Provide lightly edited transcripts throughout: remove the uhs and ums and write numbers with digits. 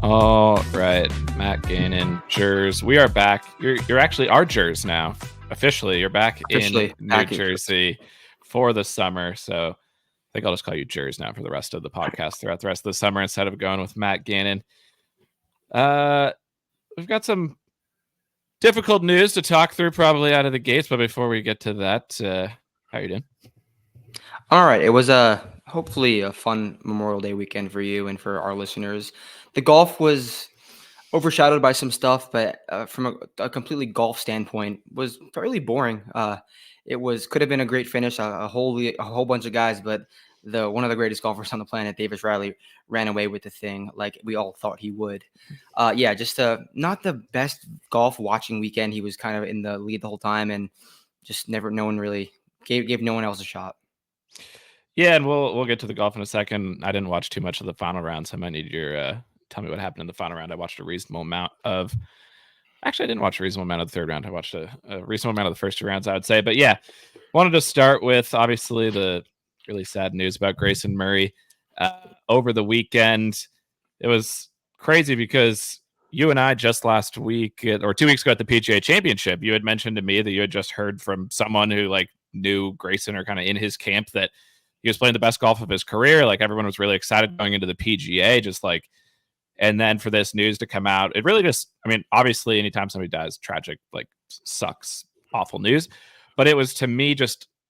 All right, Matt Gannon, Jers. We are back. You're actually our Jers now. Officially, you're back in New Jersey for the summer. So I think I'll just call you Jers now for the rest of the podcast throughout the rest of the summer instead of going with Matt Gannon. We've got some difficult news to talk through probably out of the gates, but before we get to that, how you doing? All right. It was hopefully a fun Memorial Day weekend for you and for our listeners. The golf was overshadowed by some stuff, but from a completely golf standpoint, was fairly boring. It could have been a great finish, a whole bunch of guys, but one of the greatest golfers on the planet, Davis Riley, ran away with the thing like we all thought he would. Just not the best golf watching weekend. He was kind of in the lead the whole time, and just no one really gave no one else a shot. Yeah, and we'll get to the golf in a second. I didn't watch too much of the final round, so I might need your tell me what happened in the final round. I watched a reasonable amount of. Actually, I didn't watch a reasonable amount of the third round. I watched a reasonable amount of the first two rounds, I would say. But yeah, wanted to start with obviously the really sad news about Grayson Murray over the weekend. It was crazy because you and I just last week or 2 weeks ago at the PGA Championship, you had mentioned to me that you had just heard from someone who knew Grayson or kind of in his camp that he was playing the best golf of his career. Like everyone was really excited going into the PGA, and then for this news to come out, it really obviously anytime somebody dies, tragic, sucks, awful news. But it was, to me,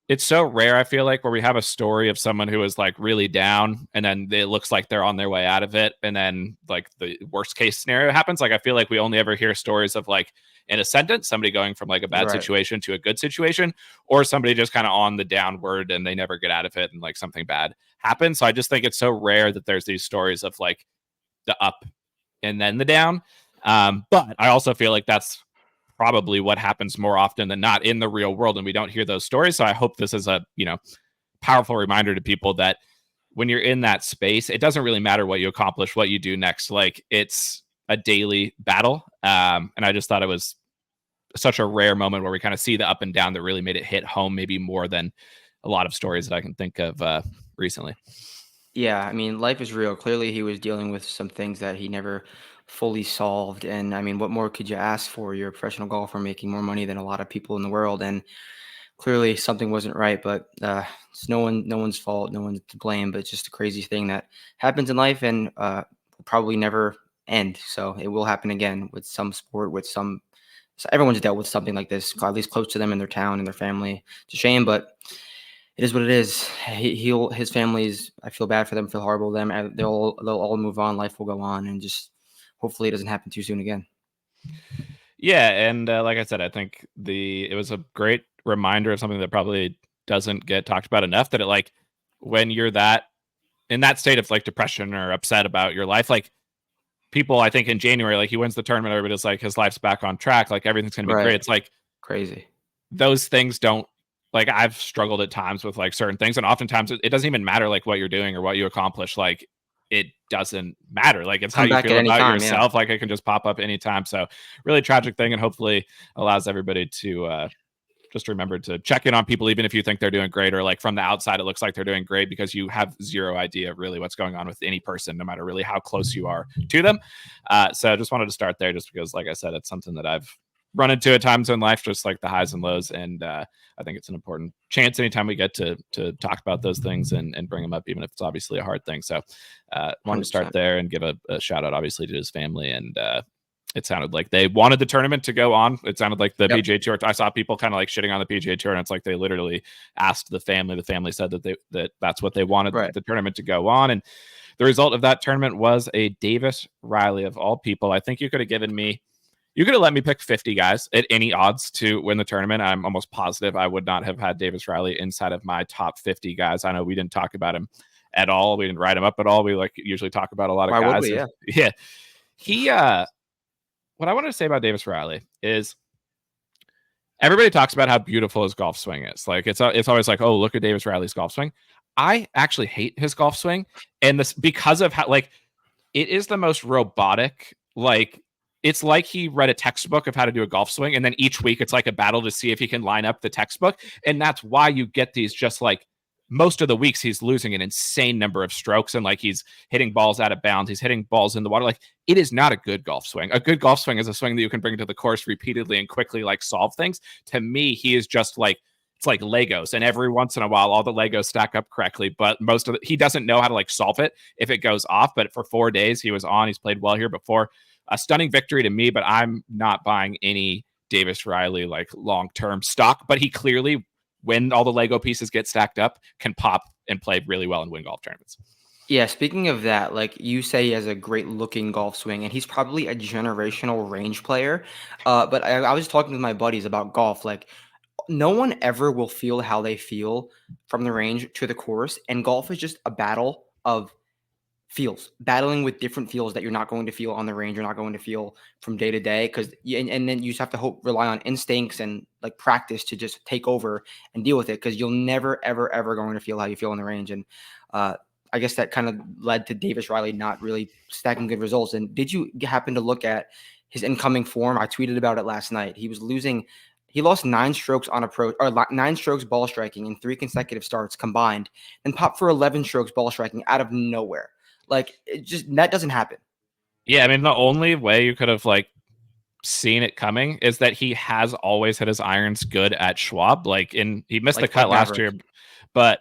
it's so rare, I feel like, where we have a story of someone who is really down and then it looks like they're on their way out of it. And then the worst case scenario happens. I feel like we only ever hear stories of in a sentence, somebody going from a bad situation to a good situation, or somebody just kind of on the downward and they never get out of it and something bad happens. So I just think it's so rare that there's these stories of the up and then the down. But I also feel like that's probably what happens more often than not in the real world, and we don't hear those stories. So I hope this is a powerful reminder to people that when you're in that space, it doesn't really matter what you accomplish, what you do next. It's a daily battle. And I just thought it was such a rare moment where we kind of see the up and down that really made it hit home, maybe more than a lot of stories that I can think of recently. Yeah, life is real. Clearly, he was dealing with some things that he never fully solved. And what more could you ask for? You're a professional golfer making more money than a lot of people in the world. And clearly something wasn't right, but it's no one's fault. No one's to blame, but it's just a crazy thing that happens in life and will probably never end. So it will happen again with some sport, so everyone's dealt with something like this, at least close to them in their town and their family. It's a shame, but it is what it is. His family's, I feel bad for them, feel horrible to them. They'll all move on. Life will go on, and just hopefully it doesn't happen too soon again. Yeah, and like I said, I think it was a great reminder of something that probably doesn't get talked about enough, that when you're in that state of depression or upset about your life, people, I think in January, he wins the tournament, everybody's his life's back on track, everything's going to be great. It's crazy. Those things don't, I've struggled at times with certain things, and oftentimes it doesn't even matter what you're doing or what you accomplish. It doesn't matter. It's how you feel about yourself. Yeah. It can just pop up anytime. So really tragic thing, and hopefully allows everybody to just remember to check in on people, even if you think they're doing great, or from the outside it looks like they're doing great, because you have zero idea really what's going on with any person, no matter really how close you are to them. So I just wanted to start there, just because, like I said, it's something that I've run into at times in life, just the highs and lows. And I think it's an important chance anytime we get to talk about those things and bring them up, even if it's obviously a hard thing. So wanted to start there and give a shout out, obviously, to his family. And it sounded like they wanted the tournament to go on. It sounded like the PGA Tour. I saw people kind of shitting on the PGA Tour, and it's they literally asked the family. The family said that that's what they wanted, the tournament to go on. And the result of that tournament was a Davis Riley, of all people. I think you could have let me pick 50 guys at any odds to win the tournament. I'm almost positive I would not have had Davis Riley inside of my top 50 guys. I know we didn't talk about him at all. We didn't write him up at all. We usually talk about a lot of guys. Would we? Yeah. He, what I wanted to say about Davis Riley is everybody talks about how beautiful his golf swing is. It's always oh, look at Davis Riley's golf swing. I actually hate his golf swing. And this, because of how, it is the most robotic, it's he read a textbook of how to do a golf swing, and then each week it's a battle to see if he can line up the textbook. And that's why you get these just most of the weeks he's losing an insane number of strokes, and like he's hitting balls out of bounds, he's hitting balls in the water. Like, it is not a good golf swing. A good golf swing is a swing that you can bring to the course repeatedly and quickly like solve things. To me, he is just like, it's like Legos, and every once in a while all the Legos stack up correctly, but most of it, he doesn't know how to like solve it if it goes off. But for 4 days he was on, he's played well here before. A stunning victory to me, but I'm not buying any Davis Riley like long-term stock. But he clearly, when all the Lego pieces get stacked up, can pop and play really well and win golf tournaments. Yeah, speaking of that, like you say, he has a great looking golf swing, and he's probably a generational range player. But I was talking with my buddies about golf. Like, no one ever will feel how they feel from the range to the course, and golf is just a battle of feels, battling with different feels that you're not going to feel on the range, you're not going to feel from day to day, because and then you just have to rely on instincts and like practice to just take over and deal with it, because you'll never ever going to feel how you feel on the range. And I guess that kind of led to Davis Riley not really stacking good results. And did you happen to look at his incoming form? I tweeted about it last night. He lost 9 strokes on approach, or 9 strokes ball striking in 3 consecutive starts combined, and popped for 11 strokes ball striking out of nowhere. Like, it just, that doesn't happen. Yeah, I mean, the only way you could have like seen it coming is that he has always hit his irons good at Schwab. Like, he missed the cut last year, but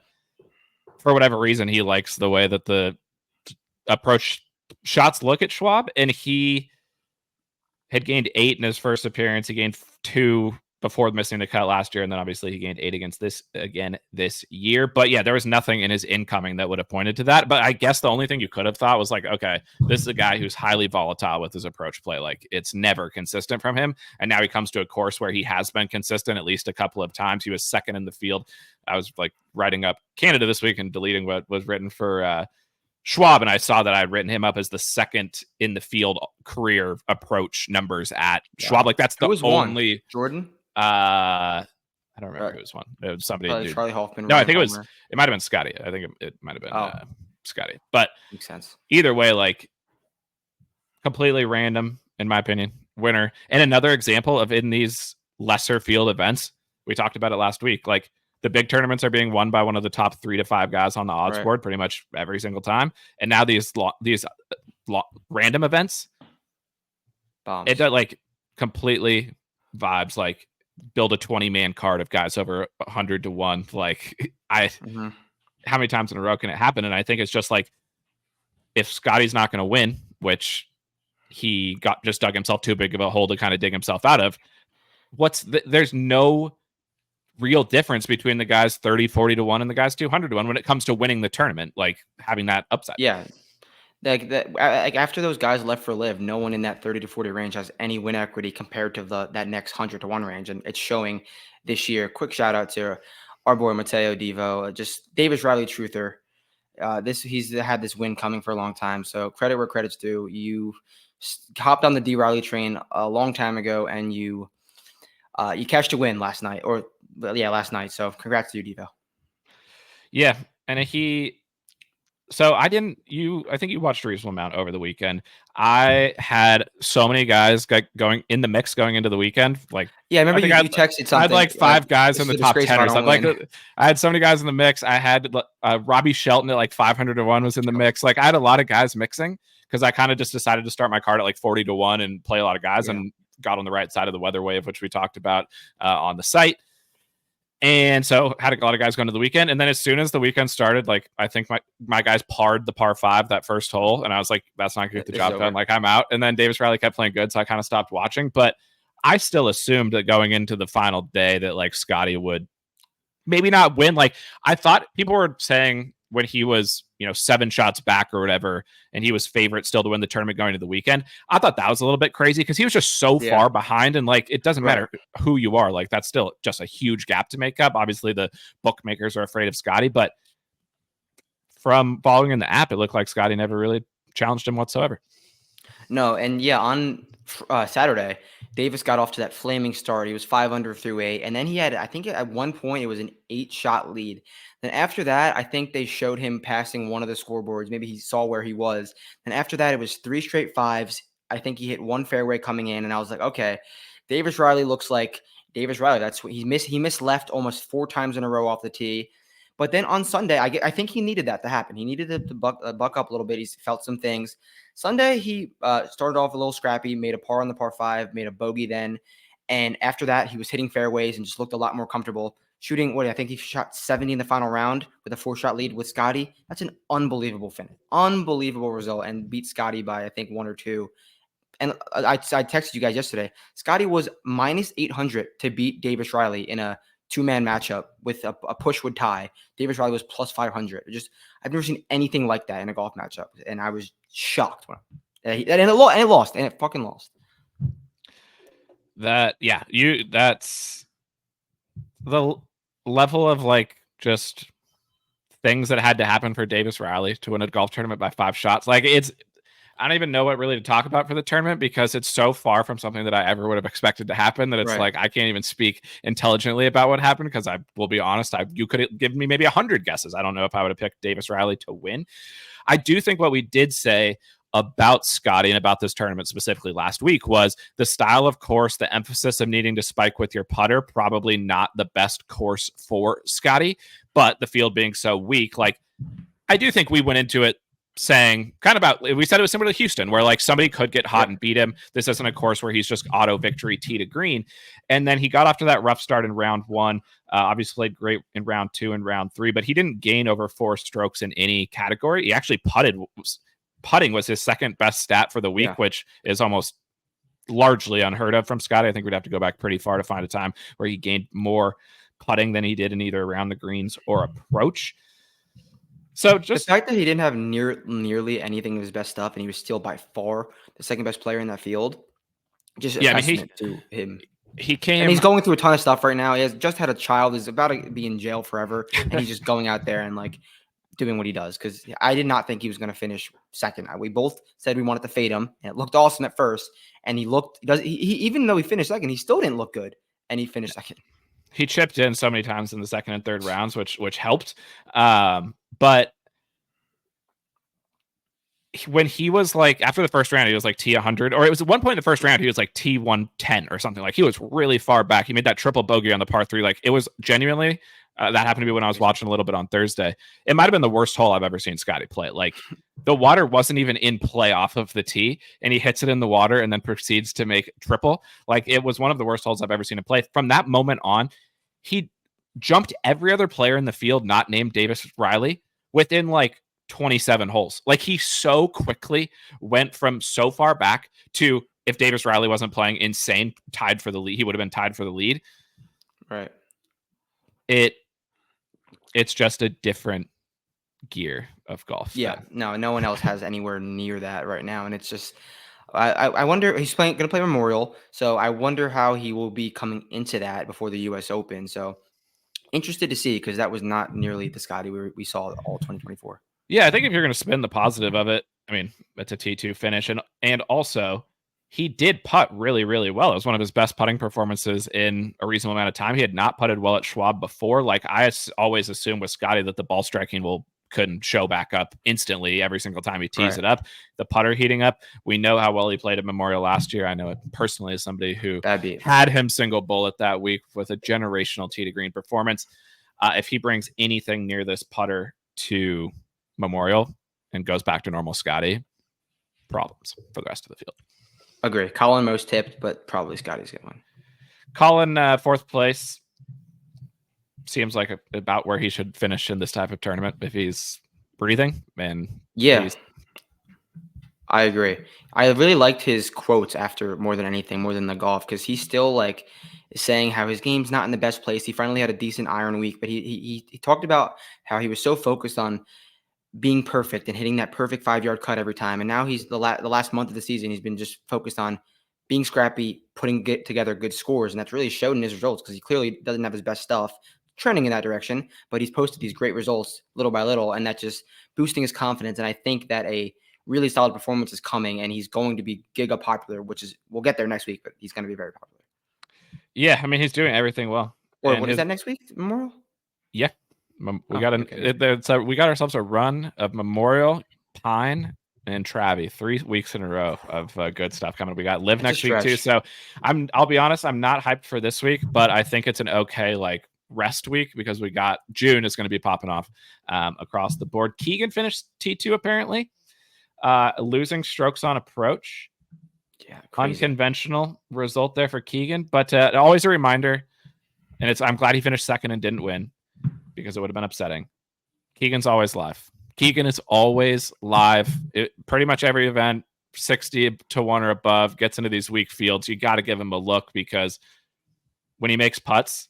for whatever reason, he likes the way that the approach shots look at Schwab, and he had gained 8 in his first appearance. He gained 2 before missing the cut last year, and then obviously he gained 8 against this again this year. But yeah, there was nothing in his incoming that would have pointed to that. But I guess the only thing you could have thought was like, okay, this is a guy who's highly volatile with his approach play. Like, it's never consistent from him. And now he comes to a course where he has been consistent at least a couple of times. He was second in the field. I was like writing up Canada this week and deleting what was written for Schwab, and I saw that I'd written him up as the second in the field career approach numbers at Schwab. Like, that's the only one? Jordan. I don't remember who was one. It was somebody. Charlie Hoffman. No, I think it might have been Scottie. I think it might have been Scottie. But makes sense. Either way, like, completely random in my opinion. Winner. And another example of, in these lesser field events, we talked about it last week. Like, the big tournaments are being won by one of the top 3 to 5 guys on the odds board pretty much every single time. And now these random events, bombs. It does like completely vibes like build a 20-man card of guys over 100 to 1. Like, how many times in a row can it happen? And I think it's just like, if Scottie's not going to win, which he just dug himself too big of a hole to kind of dig himself out of, there's no real difference between the guys 30, 40 to 1 and the guys 200 to 1 when it comes to winning the tournament, like having that upside. Yeah. Like after those guys left for live, no one in that 30 to 40 range has any win equity compared to that next 100 to 1 range. And it's showing this year. Quick shout out to our boy Mateo Devo, just Davis Riley truther. He's had this win coming for a long time. So credit where credit's due. You hopped on the D Riley train a long time ago, and you cashed a win last night, last night. So congrats to you, Devo. Yeah. And I think you watched a reasonable amount over the weekend. I had so many guys going in the mix going into the weekend. Like, yeah, I remember you texted something. I had like 5 guys in the top 10 or something. I had so many guys in the mix. I had Robbie Shelton at like 500 to 1 was in the mix. Like, I had a lot of guys mixing because I kind of just decided to start my card at like 40 to 1 and play a lot of guys, and got on the right side of the weather wave, which we talked about on the site. And so had a lot of guys going to the weekend. And then as soon as the weekend started, like, I think my guys parred the par 5 that first hole. And I was like, that's not going to get the job done. Like, I'm out. And then Davis Riley kept playing good. So I kind of stopped watching. But I still assumed that going into the final day that like Scottie would maybe not win. Like, I thought people were saying when he was, 7 shots back or whatever, and he was favorite still to win the tournament going to the weekend. I thought that was a little bit crazy because he was just so far behind, and like, it doesn't matter who you are. Like, that's still just a huge gap to make up. Obviously the bookmakers are afraid of Scottie, but from following in the app, it looked like Scottie never really challenged him whatsoever. No. And on Saturday, Davis got off to that flaming start. He was 5 under through 8. And then he had, I think at one point it was an 8-shot lead. Then after that, I think they showed him passing one of the scoreboards. Maybe he saw where he was. And after that, it was 3 straight 5s. I think he hit 1 fairway coming in. And I was like, okay, Davis Riley looks like Davis Riley. That's what he missed. He missed left almost 4 times in a row off the tee. But then on Sunday, I think he needed that to happen. He needed to buck up a little bit. He felt some things. Sunday, he started off a little scrappy, made a par on the par 5, made a bogey then. And after that, he was hitting fairways and just looked a lot more comfortable. Shooting, I think he shot 70 in the final round with a 4-shot lead with Scottie. That's an unbelievable finish. Unbelievable result, and beat Scottie by, I think, 1 or 2. And I texted you guys yesterday. Scottie was minus 800 to beat Davis Riley in a 2-man matchup with a push would tie. Davis Riley was plus 500. I've never seen anything like that in a golf matchup, and I was shocked. And it lost, and it fucking lost. That's the level of like just things that had to happen for Davis Riley to win a golf tournament by 5 shots. Like I don't even know what really to talk about for the tournament because it's so far from something that I ever would have expected to happen that it's like I can't even speak intelligently about what happened because I will be honest, you could have given me maybe 100 guesses. I don't know if I would have picked Davis Riley to win. I do think what we did say about Scottie and about this tournament specifically last week was the style of course, the emphasis of needing to spike with your putter, probably not the best course for Scottie, but the field being so weak, like I do think we went into it saying we said it was similar to Houston where like somebody could get hot and beat him. This isn't a course where he's just auto victory tee to green. And then he got off to that rough start in round 1, obviously played great in round 2 and round 3, but he didn't gain over 4 strokes in any category. He actually putting was his second best stat for the week, which is almost largely unheard of from Scottie. I think we'd have to go back pretty far to find a time where he gained more putting than he did in either around the greens or approach. So just the fact that he didn't have nearly anything of his best stuff, and he was still by far the second best player in that field, just a testament to him. He came, and he's going through a ton of stuff right now. He has just had a child. He's about to be in jail forever, and he's just going out there and like doing what he does. Because I did not think he was going to finish second. We both said we wanted to fade him, and it looked awesome at first. And he even though he finished second, he still didn't look good, and he finished second. He chipped in so many times in the second and third rounds, which helped. But when he was like, after the first round, he was like T100, or it was at one point in the first round, he was like T110 or something. Like he was really far back. He made that triple bogey on the par 3. Like it was genuinely, that happened to be when I was watching a little bit on Thursday. It might've been the worst hole I've ever seen Scottie play. Like the water wasn't even in play off of the tee, and he hits it in the water and then proceeds to make triple. Like it was one of the worst holes I've ever seen him play. From that moment on, he jumped every other player in the field not named Davis Riley within like 27 holes. Like he so quickly went from so far back to, if Davis Riley wasn't playing insane, tied for the lead, he would have been tied for the lead. Right. It's just a different gear of golf. Yeah. No one else has anywhere near that right now. And it's just, I wonder, he's going to play Memorial. So I wonder how he will be coming into that before the US Open. So interested to see, because that was not nearly the Scottie we saw all 2024. Yeah, I think if you're going to spin the positive of it, I mean, it's a T2 finish. And also, he did putt really, really well. It was one of his best putting performances in a reasonable amount of time. He had not putted well at Schwab before. Like I always assumed with Scottie that the ball striking couldn't show back up instantly every single time he tees it up. The putter heating up. We know how well he played at Memorial last year. I know it personally as somebody who had him single bullet that week with a generational tee to green performance. If he brings anything near this putter to Memorial and goes back to normal Scottie, problems for the rest of the field. Agree. Colin most tipped, but probably Scottie's get one. Colin, 4th place. Seems like about where he should finish in this type of tournament if he's breathing. And I agree. I really liked his quotes after more than anything, more than the golf, because he's still like saying how his game's not in the best place. He finally had a decent iron week, but he talked about how he was so focused on being perfect and hitting that perfect 5-yard cut every time. And now he's the last month of the season, he's been just focused on being scrappy, putting together good scores. And that's really showed in his results, because he clearly doesn't have his best stuff trending in that direction, but he's posted these great results little by little, and that's just boosting his confidence. And I think that a really solid performance is coming, and he's going to be giga popular, which is, we'll get there next week, but he's going to be very popular. Yeah. I mean, he's doing everything well. Or what is that next week? Memorial? Yeah. We got ourselves a run of Memorial, Pine, and Travie, 3 weeks in a row of good stuff coming. We got Live next week too. So I'll be honest, I'm not hyped for this week, but I think it's an okay, like rest week because we got June is going to be popping off across the board. Keegan finished T2 apparently, losing strokes on approach. Yeah, crazy. Unconventional result there for Keegan, but always a reminder. And I'm glad he finished second and didn't win because it would have been upsetting. Keegan's always live. Keegan is always live. Pretty much every event, 60 to 1 or above, gets into these weak fields. You got to give him a look because when he makes putts,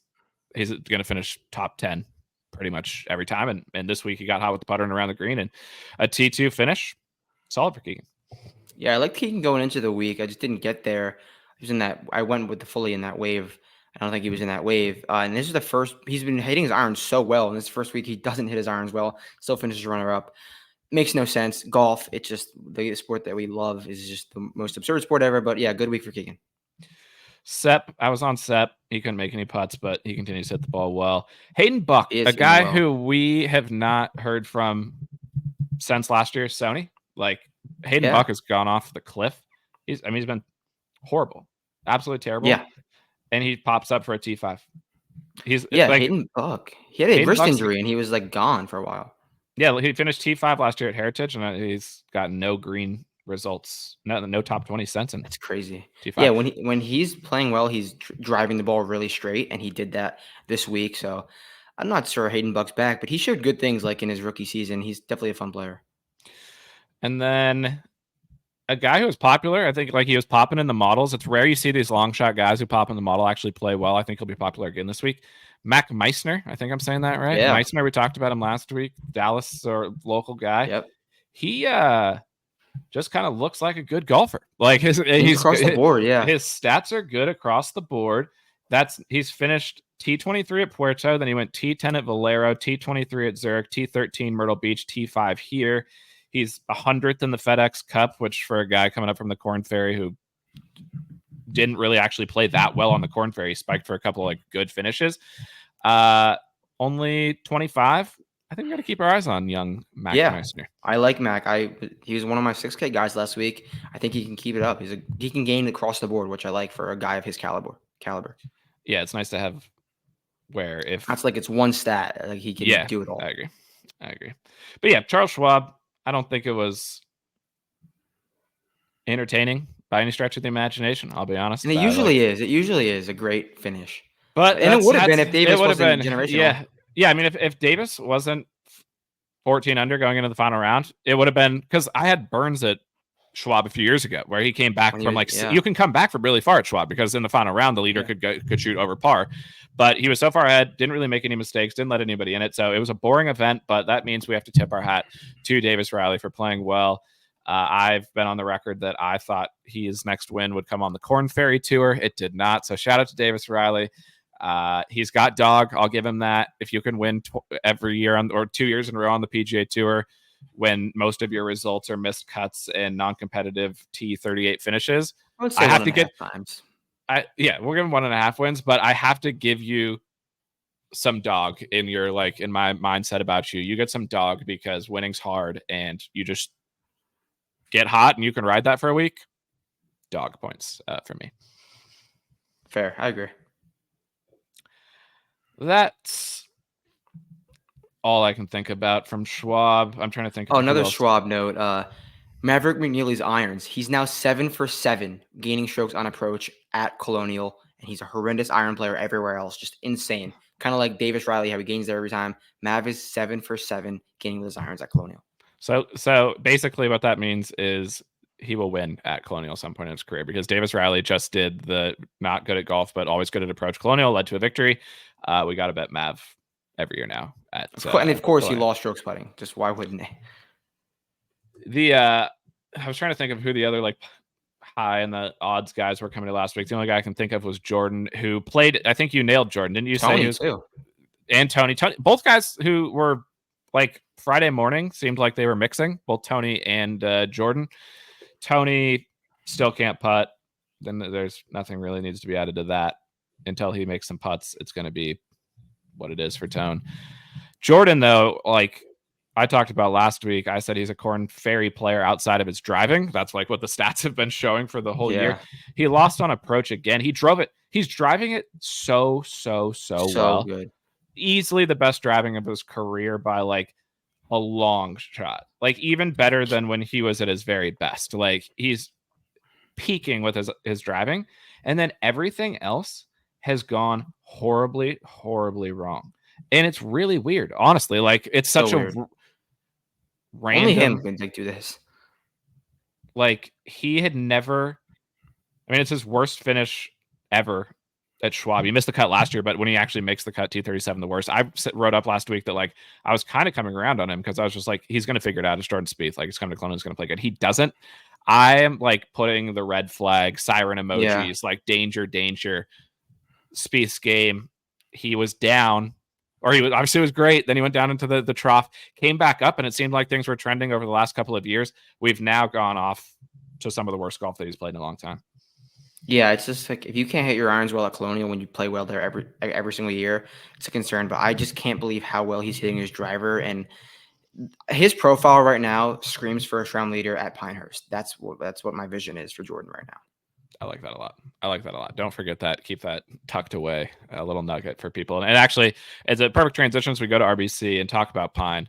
he's going to finish top 10 pretty much every time. And this week he got hot with the putter and around the green, and a T2 finish. Solid for Keegan. Yeah, I like Keegan going into the week. I just didn't get there. He was in that. I went with the fully in that wave. I don't think he was in that wave. And this is the first. He's been hitting his irons so well. In this first week, he doesn't hit his irons well. Still finishes runner-up. Makes no sense. Golf. It's just the sport that we love. Is just the most absurd sport ever. But yeah, good week for Keegan. Sepp, I was on Sepp. He couldn't make any putts, but he continues to hit the ball well. Hayden Buck, a guy who we have not heard from since last year, Sony. Like, Hayden Buck has gone off the cliff. He's been horrible. Absolutely terrible. Yeah. And he pops up for a T5. Hayden Buck. He had a wrist injury, and he was like gone for a while. Yeah, he finished T5 last year at Heritage, and he's got no green results. No top 20 since. That's crazy. T5. Yeah, when he's playing well, he's driving the ball really straight, and he did that this week. So I'm not sure Hayden Buck's back, but he showed good things like in his rookie season. He's definitely a fun player. And then a guy who was popular, I think, like he was popping in the models. It's rare you see these long shot guys who pop in the model actually play well. I think he'll be popular again this week. Mac Meissner, I think I'm saying that right. Yeah. Meissner, we talked about him last week. Dallas or local guy. Yep. He just kind of looks like a good golfer. Like he's across the board. Yeah. His stats are good across the board. He's finished T23 at Puerto, then he went T10 at Valero, T23 at Zurich, T13 Myrtle Beach, T5 here. He's 100th in the FedEx Cup, which for a guy coming up from the Corn Ferry who didn't really actually play that well on the Corn Ferry, spiked for a couple of like good finishes. Only 25. I think we got to keep our eyes on young Mac Meissner. I like Mac. He was one of my 6K guys last week. I think he can keep it up. He can gain across the board, which I like for a guy of his caliber. Yeah, it's nice to have that's like it's one stat. Like he can do it all. I agree. But yeah, Charles Schwab, I don't think it was entertaining by any stretch of the imagination. I'll be honest. And it usually is. It usually is a great finish. But it would have been if Davis wasn't generational. Yeah. I mean, if Davis wasn't 14 under going into the final round, it would have been because I had Burns at Schwab a few years ago where he came back from you can come back from really far at Schwab because in the final round the leader could shoot over par, but he was so far ahead, didn't really make any mistakes, didn't let anybody in it, so it was a boring event. But that means we have to tip our hat to Davis Riley for playing well. I've been on the record that I thought his next win would come on the Corn Ferry Tour. It did not, so shout out to Davis Riley. He's got dog, I'll give him that. If you can win every year or 2 years in a row on the PGA Tour when most of your results are missed cuts and non-competitive T38 finishes, I have to get times. we'll give him 1.5 wins, but I have to give you some dog in your in my mindset about you. You get some dog because winning's hard and you just get hot and you can ride that for a week. Dog points for me. Fair, I agree. That's all I can think about from Schwab. I'm trying to think. Another Schwab note. Maverick McNeely's irons. He's now 7 for 7 gaining strokes on approach at Colonial, and he's a horrendous iron player everywhere else. Just insane. Kind of like Davis Riley, how he gains there every time. Mav is 7 for 7 gaining with his irons at Colonial. So basically, what that means is he will win at Colonial at some point in his career because Davis Riley just did the not good at golf but always good at approach. Colonial led to a victory. We got to bet Mav every year now. And of course, he lost strokes putting. Just why wouldn't he? I was trying to think of who the other high in the odds guys were coming to last week. The only guy I can think of was Jordan, who played. I think you nailed Jordan, didn't you? Tony too. And Tony, both guys who were Friday morning seemed like they were mixing. Both Tony and Jordan. Tony still can't putt. Then there's nothing really needs to be added to that until he makes some putts. It's going to be what it is for Tone. Jordan, though, I talked about last week, I said he's a Corn Ferry player outside of his driving. That's what the stats have been showing for the whole year. He lost on approach again. He drove it. He's driving it so well. Good. easily the best driving of his career by like a long shot. Like even better than when he was at his very best. Like he's peaking with his driving, and then everything else has gone horribly, horribly wrong. And it's really weird, honestly. Like it's So such a weird. Only him random. can do this. Like he had never. I mean, it's his worst finish ever at Schwab. He missed the cut last year, but when he actually makes the cut, 237 the worst. I wrote up last week that like I was kind of coming around on him because I was just like, he's going to figure it out. It's Jordan Spieth. Like he's coming to Cologne, he's going to play good. He doesn't. I am like putting the red flag, siren emojis, like danger, danger. Spieth's game. He was down, or he was obviously it was great. Then he went down into the trough, came back up, and it seemed like things were trending over the last couple of years. We've now gone off to some of the worst golf that he's played in a long time. Yeah, it's just like if you can't hit your irons well at Colonial when you play well there every single year, it's a concern. But I just can't believe how well he's hitting his driver, and his profile right now screams first round leader at Pinehurst. That's what my vision is for Jordan right now. I like that a lot. I like that a lot. Don't forget that. Keep that tucked away. A little nugget for people. And actually, it's a perfect transition as we go to RBC and talk about Pine.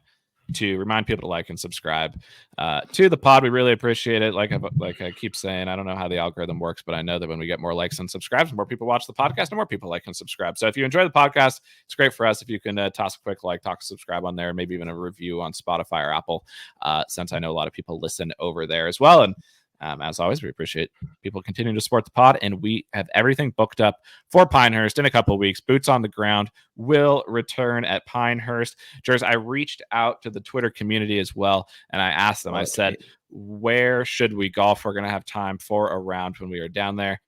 To remind people to like and subscribe to the pod. We really appreciate it. Like I keep saying, I don't know how the algorithm works, but I know that when we get more likes and subscribes, more people watch the podcast and more people like and subscribe. So if you enjoy the podcast, it's great for us. If you can toss a quick like, talk, subscribe on there, maybe even a review on Spotify or Apple, since I know a lot of people listen over there as well. And as always, we appreciate people continuing to support the pod, and we have everything booked up for Pinehurst in a couple of weeks. Boots on the ground will return at Pinehurst. Jers, I reached out to the Twitter community as well, and I asked them, I said, where should we golf? We're going to have time for a round when we are down there.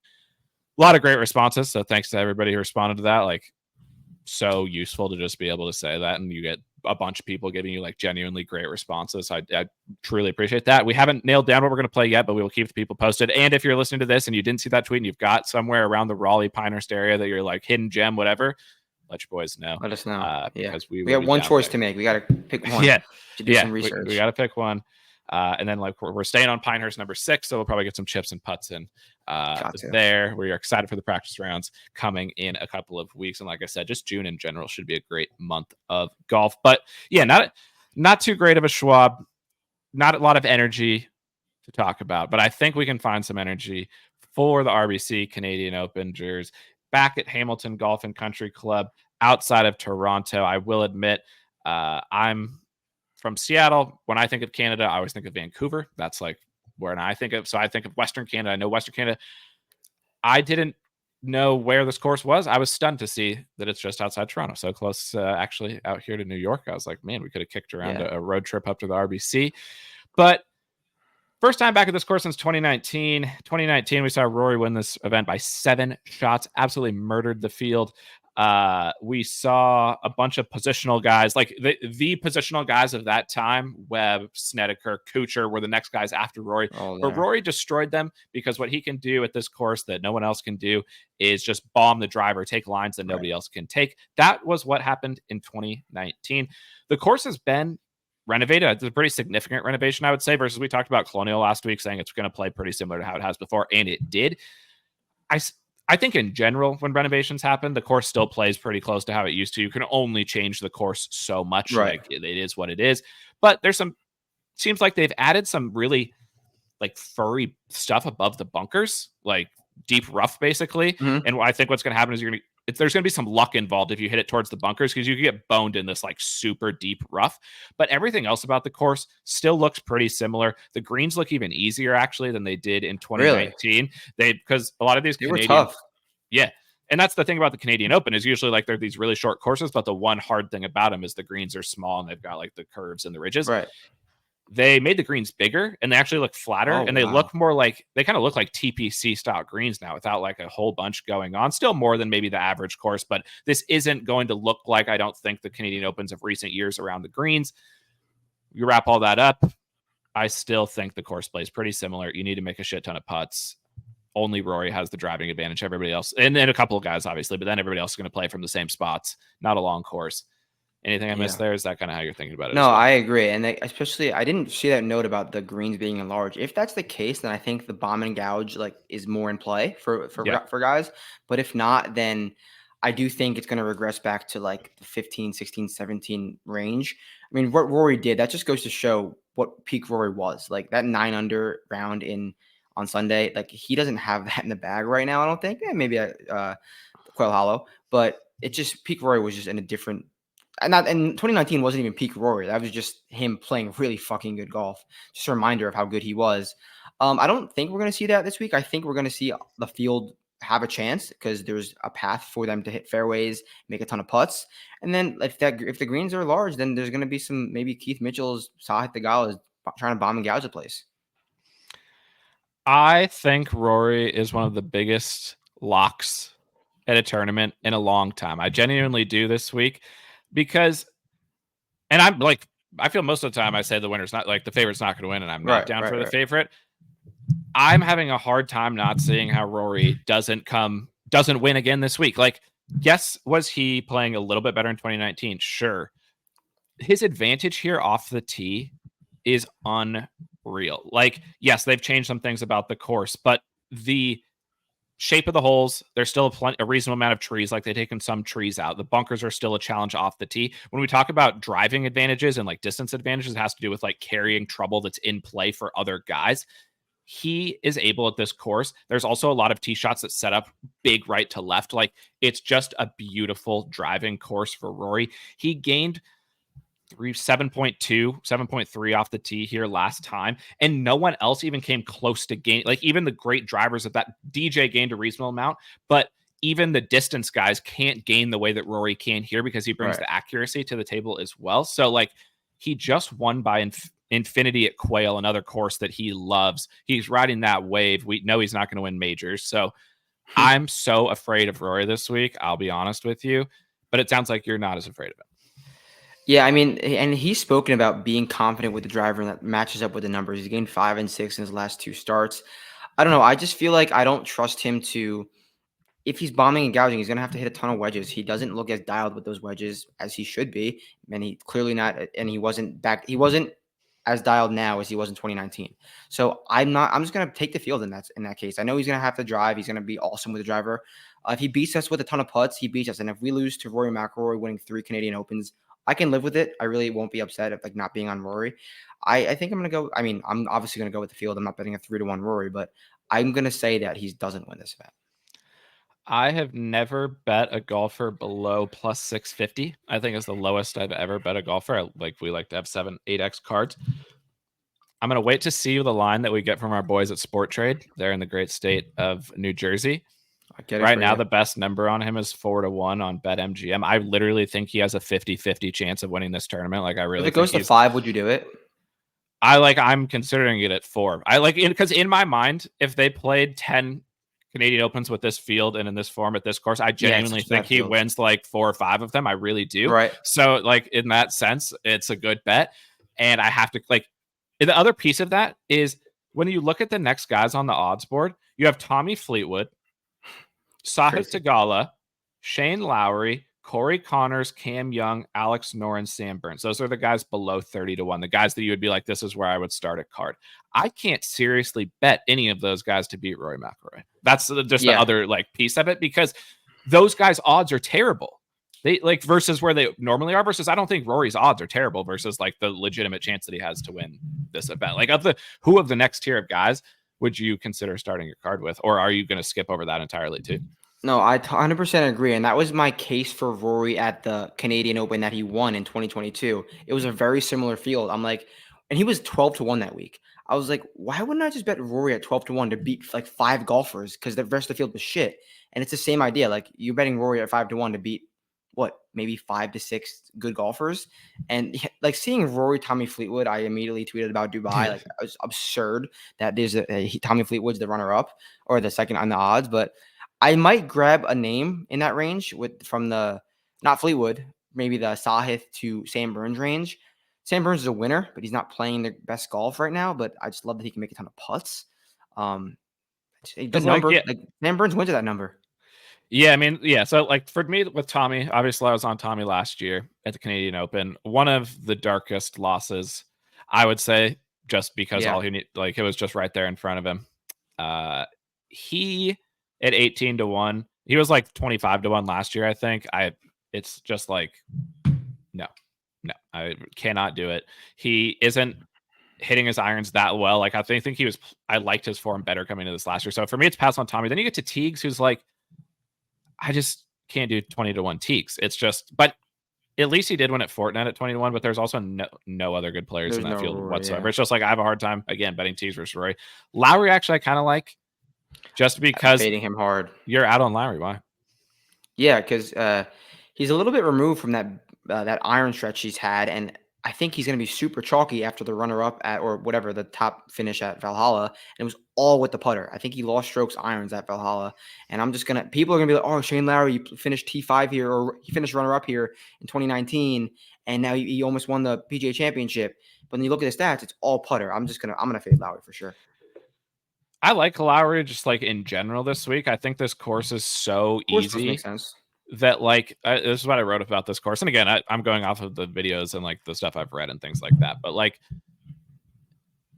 A lot of great responses, so thanks to everybody who responded to that. Like, so useful to just be able to say that, and you get a bunch of people giving you like genuinely great responses. I truly appreciate that. We haven't nailed down what we're going to play yet, but we will keep the people posted. And if you're listening to this and you didn't see that tweet and you've got somewhere around the Raleigh Pinehurst area that you're like hidden gem, whatever, let your boys know. Let us know. Because we got one choice to make. We got to pick one. Yeah. To do some research. We got to pick one. And then like we're staying on Pinehurst number 6, so we'll probably get some chips and putts in there. We are excited for the practice rounds coming in a couple of weeks, and like I said, just June in general should be a great month of golf. But yeah, not too great of a Schwab, not a lot of energy to talk about, but I think we can find some energy for the RBC Canadian Open. Jers back at Hamilton Golf and Country Club outside of Toronto. I will admit, I'm from Seattle. When I think of Canada, I always think of Vancouver. That's like where I think of. So I think of Western Canada. I know Western Canada. I didn't know where this course was. I was stunned to see that it's just outside Toronto, so close actually out here to New York. I was like, man, we could have kicked around a road trip up to the RBC. But first time back at this course since 2019. 2019, we saw Rory win this event by 7 shots, absolutely murdered the field. We saw a bunch of positional guys, like the positional guys of that time, Webb, Snedeker, Kuchar, were the next guys after Rory. But Rory destroyed them because what he can do at this course that no one else can do is just bomb the driver, take lines that nobody else can take. That was what happened in 2019. The course has been renovated. It's a pretty significant renovation, I would say, versus we talked about Colonial last week, saying it's going to play pretty similar to how it has before, and it did. I think in general, when renovations happen, the course still plays pretty close to how it used to. You can only change the course so much. Right. Like it is what it is. But there's seems like they've added some really like furry stuff above the bunkers, like deep rough basically. Mm-hmm. And I think what's going to happen is there's going to be some luck involved if you hit it towards the bunkers, because you can get boned in this like super deep rough. But everything else about the course still looks pretty similar. The greens look even easier actually than they did in 2019. Really? Because a lot of these Canadian, were tough. Yeah. And that's the thing about the Canadian Open is usually like they're these really short courses, but the one hard thing about them is the greens are small and they've got like the curves and the ridges. Right. They made the greens bigger and they actually look flatter, and they look more like, they kind of look like TPC style greens now without like a whole bunch going on. Still more than maybe the average course, but this isn't going to look like, I don't think, the Canadian Opens of recent years around the greens. You wrap all that up, I still think the course plays pretty similar. You need to make a shit ton of putts. Only Rory has the driving advantage. Everybody else, and then a couple of guys, obviously, but then everybody else is going to play from the same spots. Not a long course. Anything I missed there? Is that kind of how you're thinking about it? No, I agree. And especially, I didn't see that note about the greens being enlarged. If that's the case, then I think the bomb and gouge like is more in play for guys. But if not, then I do think it's going to regress back to like the 15, 16, 17 range. I mean, what Rory did, that just goes to show what peak Rory was. Like that 9 under round on Sunday, like he doesn't have that in the bag right now, I don't think. Maybe Quail Hollow, but it just peak Rory was just in a different. And 2019 wasn't even peak Rory. That was just him playing really fucking good golf. Just a reminder of how good he was. I don't think we're going to see that this week. I think we're going to see the field have a chance because there's a path for them to hit fairways, make a ton of putts. And then if the greens are large, then there's going to be some, maybe Keith Mitchell's Sahith Theegala is trying to bomb and gouge the place. I think Rory is one of the biggest locks at a tournament in a long time. I genuinely do this week because, and I'm like, I feel most of the time I say the winner's not, like the favorite's not going to win, and I'm not down for the favorite. I'm having a hard time not seeing how Rory doesn't win again this week. Like, yes, was he playing a little bit better in 2019? Sure. His advantage here off the tee is unreal. Like, yes, they've changed some things about the course, but the shape of the holes, there's still a reasonable amount of trees. Like, they've taken some trees out. The bunkers are still a challenge off the tee. When we talk about driving advantages and like distance advantages, it has to do with like carrying trouble that's in play for other guys. He is able at this course. There's also a lot of tee shots that set up big right to left. Like, it's just a beautiful driving course for Rory. He gained 7.2, 7.3 off the tee here last time, and no one else even came close to gain. Like, even the great drivers of that, DJ gained a reasonable amount, but even the distance guys can't gain the way that Rory can here because he brings the accuracy to the table as well. So like, he just won by infinity at Quail, another course that he loves. He's riding that wave. We know he's not going to win majors. So I'm so afraid of Rory this week, I'll be honest with you, but it sounds like you're not as afraid of him. Yeah, I mean, and he's spoken about being confident with the driver, and that matches up with the numbers. He's gained 5 and 6 in his last 2 starts. I don't know. I just feel like I don't trust him to. If he's bombing and gouging, he's going to have to hit a ton of wedges. He doesn't look as dialed with those wedges as he should be, and he clearly not. And he wasn't as dialed now as he was in 2019. So I'm just going to take the field in that case. I know he's going to have to drive. He's going to be awesome with the driver. If he beats us with a ton of putts, he beats us. And if we lose to Rory McIlroy winning 3 Canadian Opens, I can live with it. I really won't be upset at like not being on Rory. I think I'm going to go. I mean, I'm obviously going to go with the field. I'm not betting a 3-1 Rory, but I'm going to say that he doesn't win this event. I have never bet a golfer below plus 650. I think is the lowest I've ever bet a golfer. We like to have 7, 8x cards. I'm going to wait to see the line that we get from our boys at Sport Trade. They're in the great state of New Jersey. Right now, the best number on him is 4-1 on BetMGM. I literally think he has a 50-50 chance of winning this tournament. Like, I really. If it goes to 5, would you do it? I'm considering it at 4. Because in my mind, if they played 10 Canadian Opens with this field and in this form at this course, I genuinely think he wins like 4 or 5 of them. I really do. Right. So like, in that sense, it's a good bet. And I have to like, the other piece of that is when you look at the next guys on the odds board, you have Tommy Fleetwood, Sahith Theegala, Shane Lowry, Corey Connors, Cam Young, Alex Noren, Sam Burns. Those are the guys below 30-1, the guys that you would be like, this is where I would start a card. I can't seriously bet any of those guys to beat Rory McIlroy. That's just the other like piece of it, because those guys' odds are terrible. They like versus where they normally are versus I don't think Rory's odds are terrible versus like the legitimate chance that he has to win this event. Like, who of the next tier of guys would you consider starting your card with, or are you going to skip over that entirely too? No, I 100% agree. And that was my case for Rory at the Canadian Open that he won in 2022. It was a very similar field. I'm like, and he was 12-1 that week. I was like, why wouldn't I just bet Rory at 12-1 to beat like 5 golfers? Because the rest of the field was shit. And it's the same idea. Like, you're betting Rory at 5-1 to beat maybe 5 to 6 good golfers. And like, seeing Rory, Tommy Fleetwood, I immediately tweeted about Dubai. Like, it was absurd that there's Tommy Fleetwood's the runner up or the second on the odds. But I might grab a name in that range from the not Fleetwood, maybe the Sahith to Sam Burns range. Sam Burns is a winner, but he's not playing the best golf right now. But I just love that he can make a ton of putts. Good number. Like, Sam Burns wins at that number. Yeah, I mean, yeah. So like, for me with Tommy, obviously I was on Tommy last year at the Canadian Open. One of the darkest losses, I would say, just because all he need, like, it was just right there in front of him. He at 18-1 He was like 25-1 last year, I think. It's just like no, I cannot do it. He isn't hitting his irons that well. Like I think I liked his form better coming into this last year. So for me, it's pass on Tommy. Then you get to Teagues, who's like, I just can't do 20-1 Teagues. It's just, but at least he did win at Fortnite at 20-1, but there's also no other good players in that field whatsoever. Yeah. It's just like I have a hard time, again, betting Teagues versus Rory. Lowry, actually, I kind of like, just because fading him hard. You're out on Lowry. Why? Yeah, because he's a little bit removed from that iron stretch he's had, and I think he's going to be super chalky after the runner-up at, or whatever, the top finish at Valhalla, and it was all with the putter. I think he lost strokes irons at Valhalla, and people are going to be like, oh, Shane Lowry, you finished T5 here, or he finished runner-up here in 2019, and now he almost won the PGA Championship. But when you look at the stats, it's all putter. I'm gonna fade Lowry for sure. I like Lowry just like in general this week. I think this course is so easy. Makes sense. That like this is what I wrote about this course, and again, I'm going off of the videos and like the stuff I've read and things like that. But like,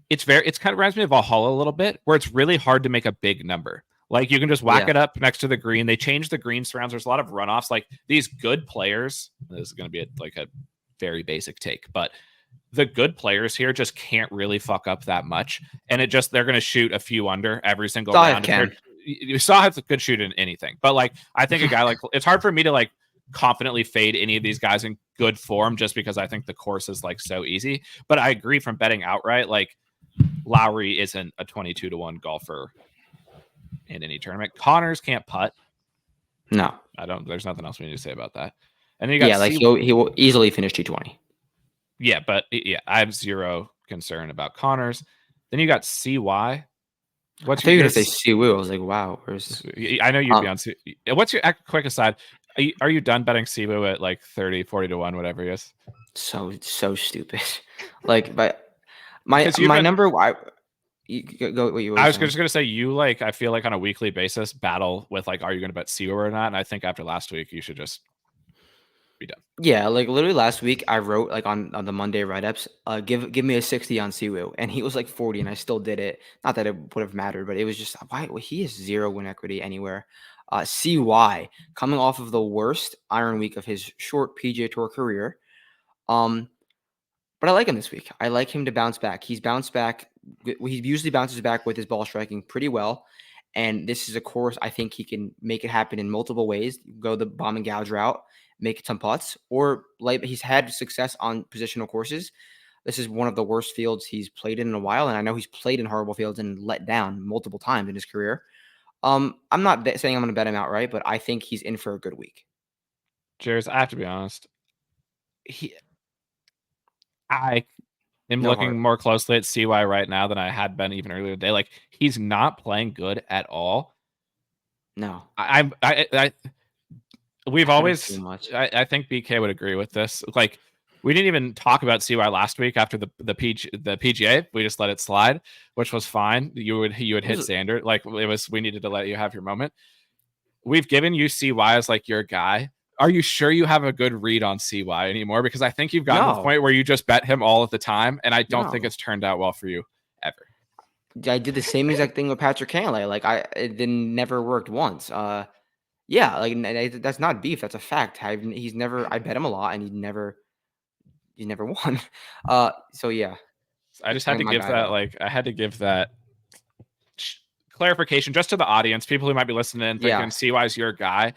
it's kind of reminds me of Valhalla a little bit, where it's really hard to make a big number. Like you can just whack it up next to the green. They changed the green surrounds. There's a lot of runoffs. Like these good players. This is going to be a very basic take, but the good players here just can't really fuck up that much, and they're going to shoot a few under every single round. You saw how good shoot in anything, but like I think a guy like it's hard for me to like confidently fade any of these guys in good form just because I think the course is like so easy. But I agree from betting outright, like Lowry isn't a 22-1 golfer in any tournament. Connors can't putt. No, I don't. There's nothing else we need to say about that. And then you got he will easily finish T20. Yeah, but I have zero concern about Connors. Then you got CY. I thought you were going to say Siwoo. I was like, wow. I know you'd be on Siwoo. What's your quick aside? Are you done betting Siwoo at like 30, 40-1, whatever he is? So stupid. Like, but my number. I was just gonna say I feel like on a weekly basis battle with like, are you going to bet Siwoo or not? And I think after last week, you should just be done. Yeah, like literally last week I wrote like on the Monday write-ups, give me a 60 on Siwoo, and he was like 40, and I still did it. Not that it would have mattered, but it was just why he has zero win equity anywhere. CY coming off of the worst iron week of his short PGA Tour career. But I like him this week. I like him to bounce back. He's bounced back. He usually bounces back with his ball striking pretty well. And this is a course I think he can make it happen in multiple ways. Go the bomb and gouge route, make some putts, or like he's had success on positional courses. This is one of the worst fields he's played in a while, and I know he's played in horrible fields and let down multiple times in his career. I'm not saying I'm going to bet him outright, but I think he's in for a good week. Cheers. I have to be honest. I am looking more closely at CY right now than I had been even earlier today. Like he's not playing good at all. No, we've always. I think BK would agree with this. Like we didn't even talk about CY last week after the PGA. We just let it slide, which was fine. You would hit Xander. Like we needed to let you have your moment. We've given you CY as like your guy. Are you sure you have a good read on CY anymore? Because I think you've gotten to the point where you just bet him all of the time, and I don't think it's turned out well for you ever. I did the same exact thing with Patrick Cantlay. Like it never worked once. Yeah, like that's not beef. That's a fact. I bet him a lot, and he's never won. So yeah. I just had to give that. Like I had to give that clarification just to the audience, people who might be listening and thinking CY's your guy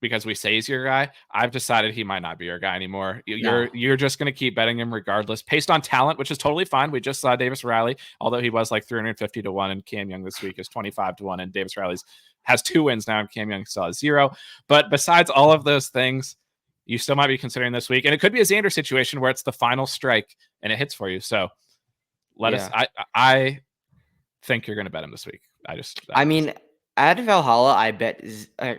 because we say he's your guy. I've decided he might not be your guy anymore. You're just going to keep betting him regardless, based on talent, which is totally fine. We just saw Davis Riley, although he was like 350-1, and Cam Young this week is 25-1, and Davis Riley's has 2 wins now, and Cam Young still has 0. But besides all of those things, you still might be considering this week, and it could be a Xander situation where it's the final strike and it hits for you. So I think you're going to bet him this week. I mean, at Valhalla, I bet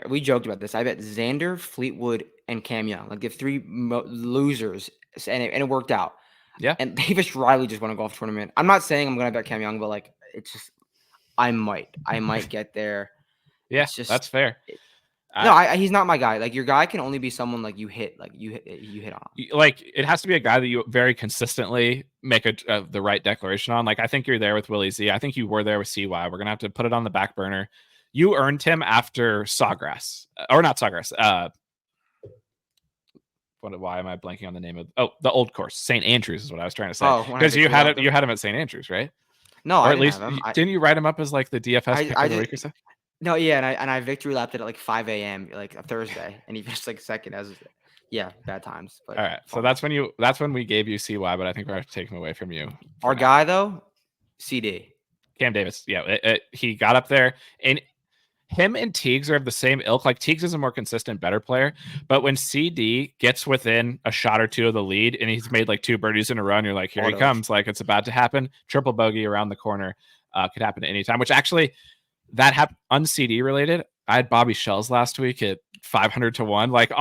we joked about this. I bet Xander, Fleetwood, and Cam Young, like the 3 losers, and it worked out. Yeah. And Davis Riley just won a golf tournament. I'm not saying I'm going to bet Cam Young, but like it's just I might get there. Yeah, that's fair. He's not my guy. Like your guy can only be someone like you hit on. Like it has to be a guy that you very consistently make the right declaration on. Like I think you're there with Willie Z. I think you were there with CY. We're gonna have to put it on the back burner. You earned him after Sawgrass, or not Sawgrass. Why am I blanking on the name of? Oh, the old course, St. Andrews is what I was trying to say. Because you had him at St. Andrews, right? No, or I at didn't least have him. didn't you write him up as like the DFS pick of the week or so? No, yeah, and I victory lapped it at like 5 a.m. like a Thursday, and he finished like second bad times. But all right, so that's when we gave you CY, but I think we're going to take him away from you. Our guy though, CD. Cam Davis, yeah, he got up there, and him and Teagues are of the same ilk. Like Teagues is a more consistent, better player, but when CD gets within a shot or two of the lead, and he's made like 2 birdies in a row, and you're like, here he comes, like it's about to happen. Triple bogey around the corner could happen at any time. Which actually, that happened un-CD related. I had Bobby Shells last week at 500 to 1. Like,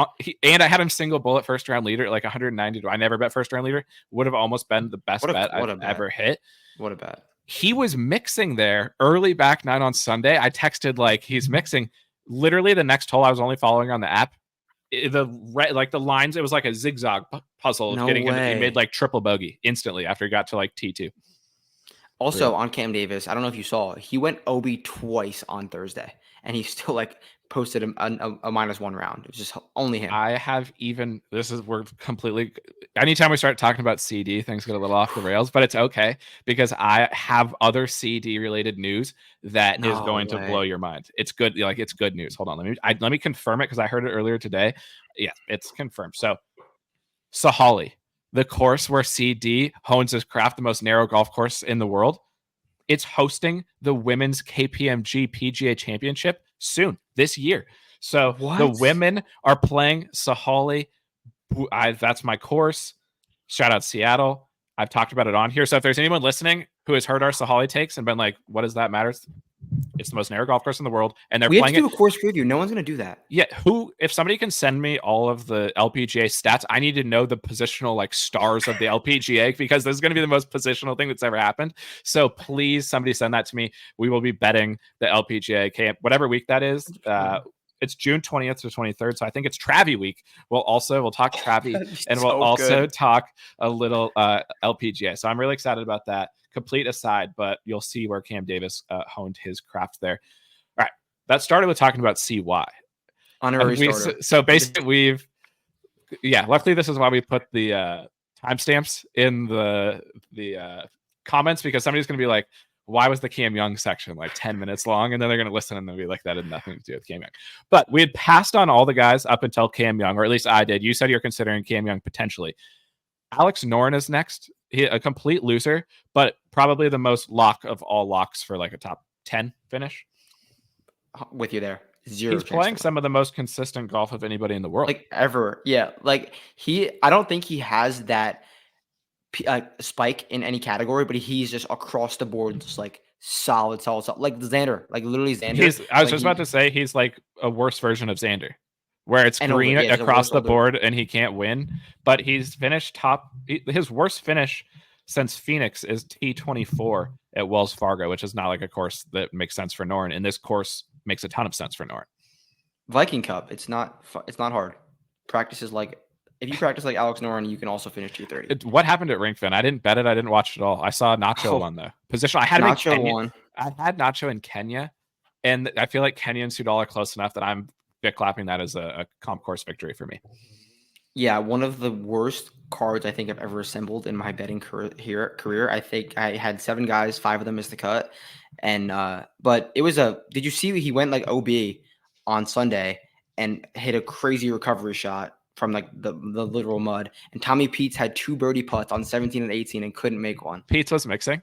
and I had him single bullet first round leader at like 190 to 1. I never bet first round leader. Would have almost been the best bet I've ever hit. What a bet. He was mixing there early back 9 on Sunday. I texted like he's mixing. Literally the next hole I was only following on the app. The lines, it was like a zigzag puzzle. No getting way. He made like triple bogey instantly after he got to like T2. Also on Cam Davis, I don't know if you saw, he went OB twice on Thursday, and he still like posted a -1 round. It was just only him. We're completely, anytime we start talking about CD, things get a little off the rails, but it's okay because I have other CD related news that is going to blow your mind. It's good. Like it's good news. Hold on. Let me confirm it because I heard it earlier today. Yeah, it's confirmed. So Sahali, the course where CD hones his craft, the most narrow golf course in the world, it's hosting the women's KPMG PGA Championship soon this year. So the women are playing Sahali. That's my course. Shout out Seattle. I've talked about it on here. So if there's anyone listening who has heard our Sahali takes and been like, what does that matter? It's the most narrow golf course in the world, and they're playing it. We have to do a course preview. No one's going to do that. Yeah, if somebody can send me all of the LPGA stats, I need to know the positional like stars of the LPGA because this is going to be the most positional thing that's ever happened. So please, somebody send that to me. We will be betting the LPGA camp, whatever week that is. It's June 20th to 23rd, so I think it's Travie week. We'll talk Travie, and we'll also talk a little LPGA. So I'm really excited about that. Complete aside, but you'll see where Cam Davis honed his craft there. All right, that started with talking about CY. Honorary starter. So basically, luckily this is why we put the timestamps in the comments, because somebody's going to be like, why was the Cam Young section like 10 minutes long? And then they're going to listen and they'll be like, that had nothing to do with Cam Young. But we had passed on all the guys up until Cam Young, or at least I did. You said you're considering Cam Young potentially. Alex Noren is next. A complete loser, but probably the most lock of all locks for like a top 10 finish. With you there. He's playing some of the most consistent golf of anybody in the world. Like ever. Yeah. Like I don't think he has that spike in any category, but he's just across the board, just like solid. Like Xander, like literally Xander. I was just about to say he's like a worse version of Xander, where it's green across the board and he can't win, but he's finished top. His worst finish since Phoenix is T24 at Wells Fargo, which is not like a course that makes sense for Noren. And this course makes a ton of sense for Noren. Viking Cup. It's not hard. Practices like, if you practice like Alex Noren, you can also finish T30. What happened at Ringfin? I didn't bet it. I didn't watch it all. I saw Nacho won though. Position. I had Nacho won. I had Nacho in Kenya, and I feel like Kenya and Sudal are close enough that I'm clapping that as a comp course victory for me. Yeah, one of the worst cards I think I've ever assembled in my betting career. I think I had 7 guys, 5 of them missed the cut, and but it was Did you see he went like OB on Sunday and hit a crazy recovery shot from like the literal mud? And Tommy Peets had 2 birdie putts on 17 and 18 and couldn't make one. Peets was mixing.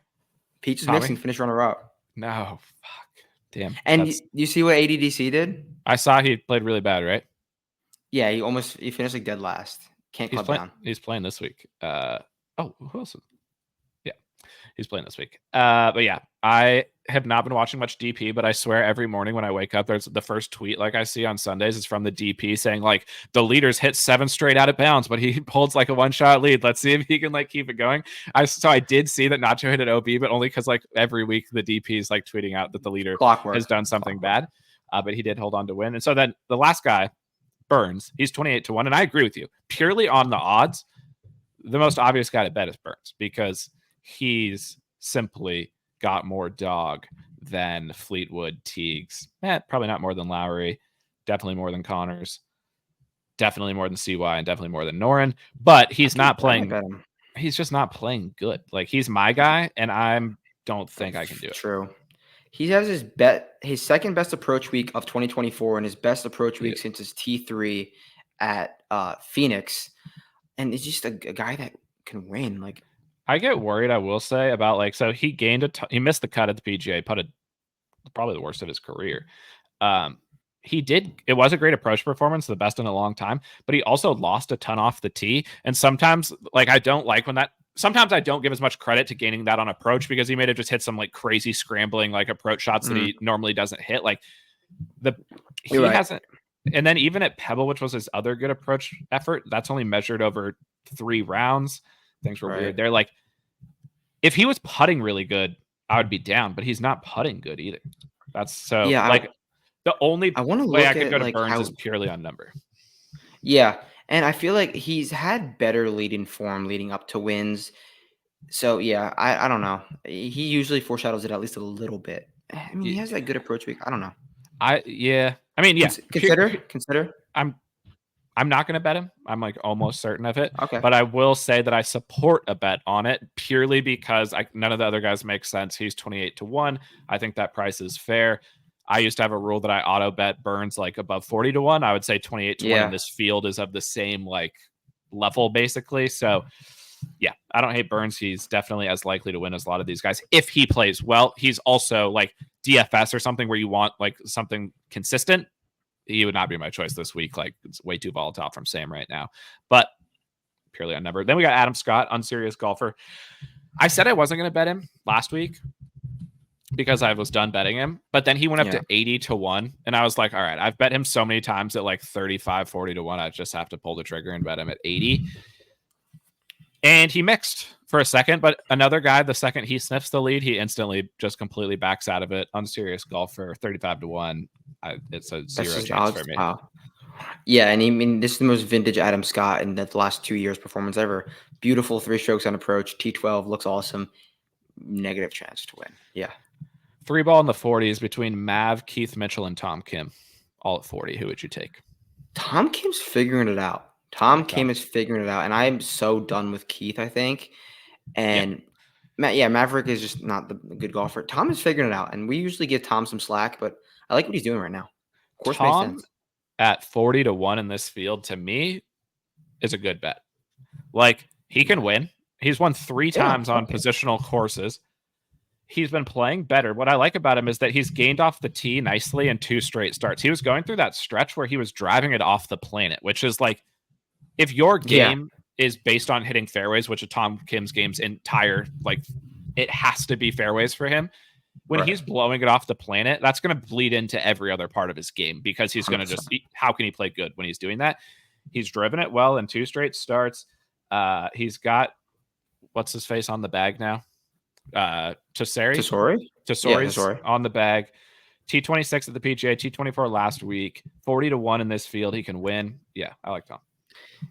Peets was mixing, finished runner up. No, fuck, damn. And you see what ADDC did? I saw he played really bad, right? Yeah, he finished like dead last. Can't club down. He's playing this week. Who else? Yeah, he's playing this week. But yeah, I have not been watching much DP, but I swear every morning when I wake up, there's the first tweet like I see on Sundays is from the DP saying like the leaders hit 7 straight out of bounds, but he holds like a 1-shot lead. Let's see if he can like keep it going. So I did see that Nacho hit an OB, but only because like every week the DP is like tweeting out that the leader has done something bad. But he did hold on to win. And so then the last guy, Burns, he's 28 to 1. And I agree with you. Purely on the odds, the most obvious guy to bet is Burns because he's simply got more dog than Fleetwood, Teagues. Probably not more than Lowry. Definitely more than Connors. Definitely more than CY, and definitely more than Noren. But he's not playing. He's just not playing good. Like, he's my guy, and don't think I can do it. True. He has his second best approach week of 2024 and his best approach week since his T3 at Phoenix. And it's just a guy that can win. Like, I get worried, I will say, about like, so he gained he missed the cut at the PGA, probably the worst of his career. It was a great approach performance, the best in a long time, but he also lost a ton off the tee. And sometimes, like, I don't like when sometimes I don't give as much credit to gaining that on approach, because he may have just hit some like crazy scrambling, like, approach shots that he normally doesn't hit. Like, he hasn't. And then even at Pebble, which was his other good approach effort, that's only measured over 3 rounds. Things were weird. They're like, if he was putting really good, I would be down, but he's not putting good either. That's so the only way I could go to Burns is purely on number. Yeah. And I feel like he's had better leading form leading up to wins. So yeah, I don't know. He usually foreshadows it at least a little bit. I mean, he has that good approach week. I don't know. Consider. I'm not going to bet him. I'm like almost certain of it. Okay. But I will say that I support a bet on it purely because none of the other guys make sense. He's 28-1. I think that price is fair. I used to have a rule that I auto bet Burns like above 40-1. I would say 28-1 in this field is of the same like level basically. So yeah, I don't hate Burns. He's definitely as likely to win as a lot of these guys if he plays well. He's also like DFS or something where you want like something consistent. He would not be my choice this week. Like, it's way too volatile from Sam right now, but purely on number. Then we got Adam Scott, unserious golfer. I said I wasn't going to bet him last week because I was done betting him, but then he went up to 80-1. And I was like, all right, I've bet him so many times at like 35-40-1. I just have to pull the trigger and bet him at 80. And he mixed for a second, but another guy, the second he sniffs the lead, he instantly just completely backs out of it. Unserious golfer, 35-1. It's a zero chance for me. Wow. Yeah, and I mean, this is the most vintage Adam Scott in the last 2 years performance ever. Beautiful 3 strokes on approach. T12 looks awesome. Negative chance to win. Yeah. 3 ball in the 40s between Mav, Keith Mitchell, and Tom Kim. All at 40. Who would you take? Tom Kim's figuring it out. Tom Kim is figuring it out, and I am so done with Keith, I think. And Maverick is just not the good golfer. Tom is figuring it out, and we usually give Tom some slack, but I like what he's doing right now. Of course, Tom, makes sense. At 40-1 in this field, to me, is a good bet. Like, he can win. He's won 3 times on positional courses. He's been playing better. What I like about him is that he's gained off the tee nicely in 2 straight starts. He was going through that stretch where he was driving it off the planet, which is like, if your game is based on hitting fairways, which is Tom Kim's game's entire, like, it has to be fairways for him. When he's blowing it off the planet, that's going to bleed into every other part of his game because he's going to just, how can he play good when he's doing that? He's driven it well in 2 straight starts. He's got, what's his face on the bag now? Tesori on the bag. T26 at the PGA, T24 last week, 40-1 in this field. He can win. Yeah, I like Tom.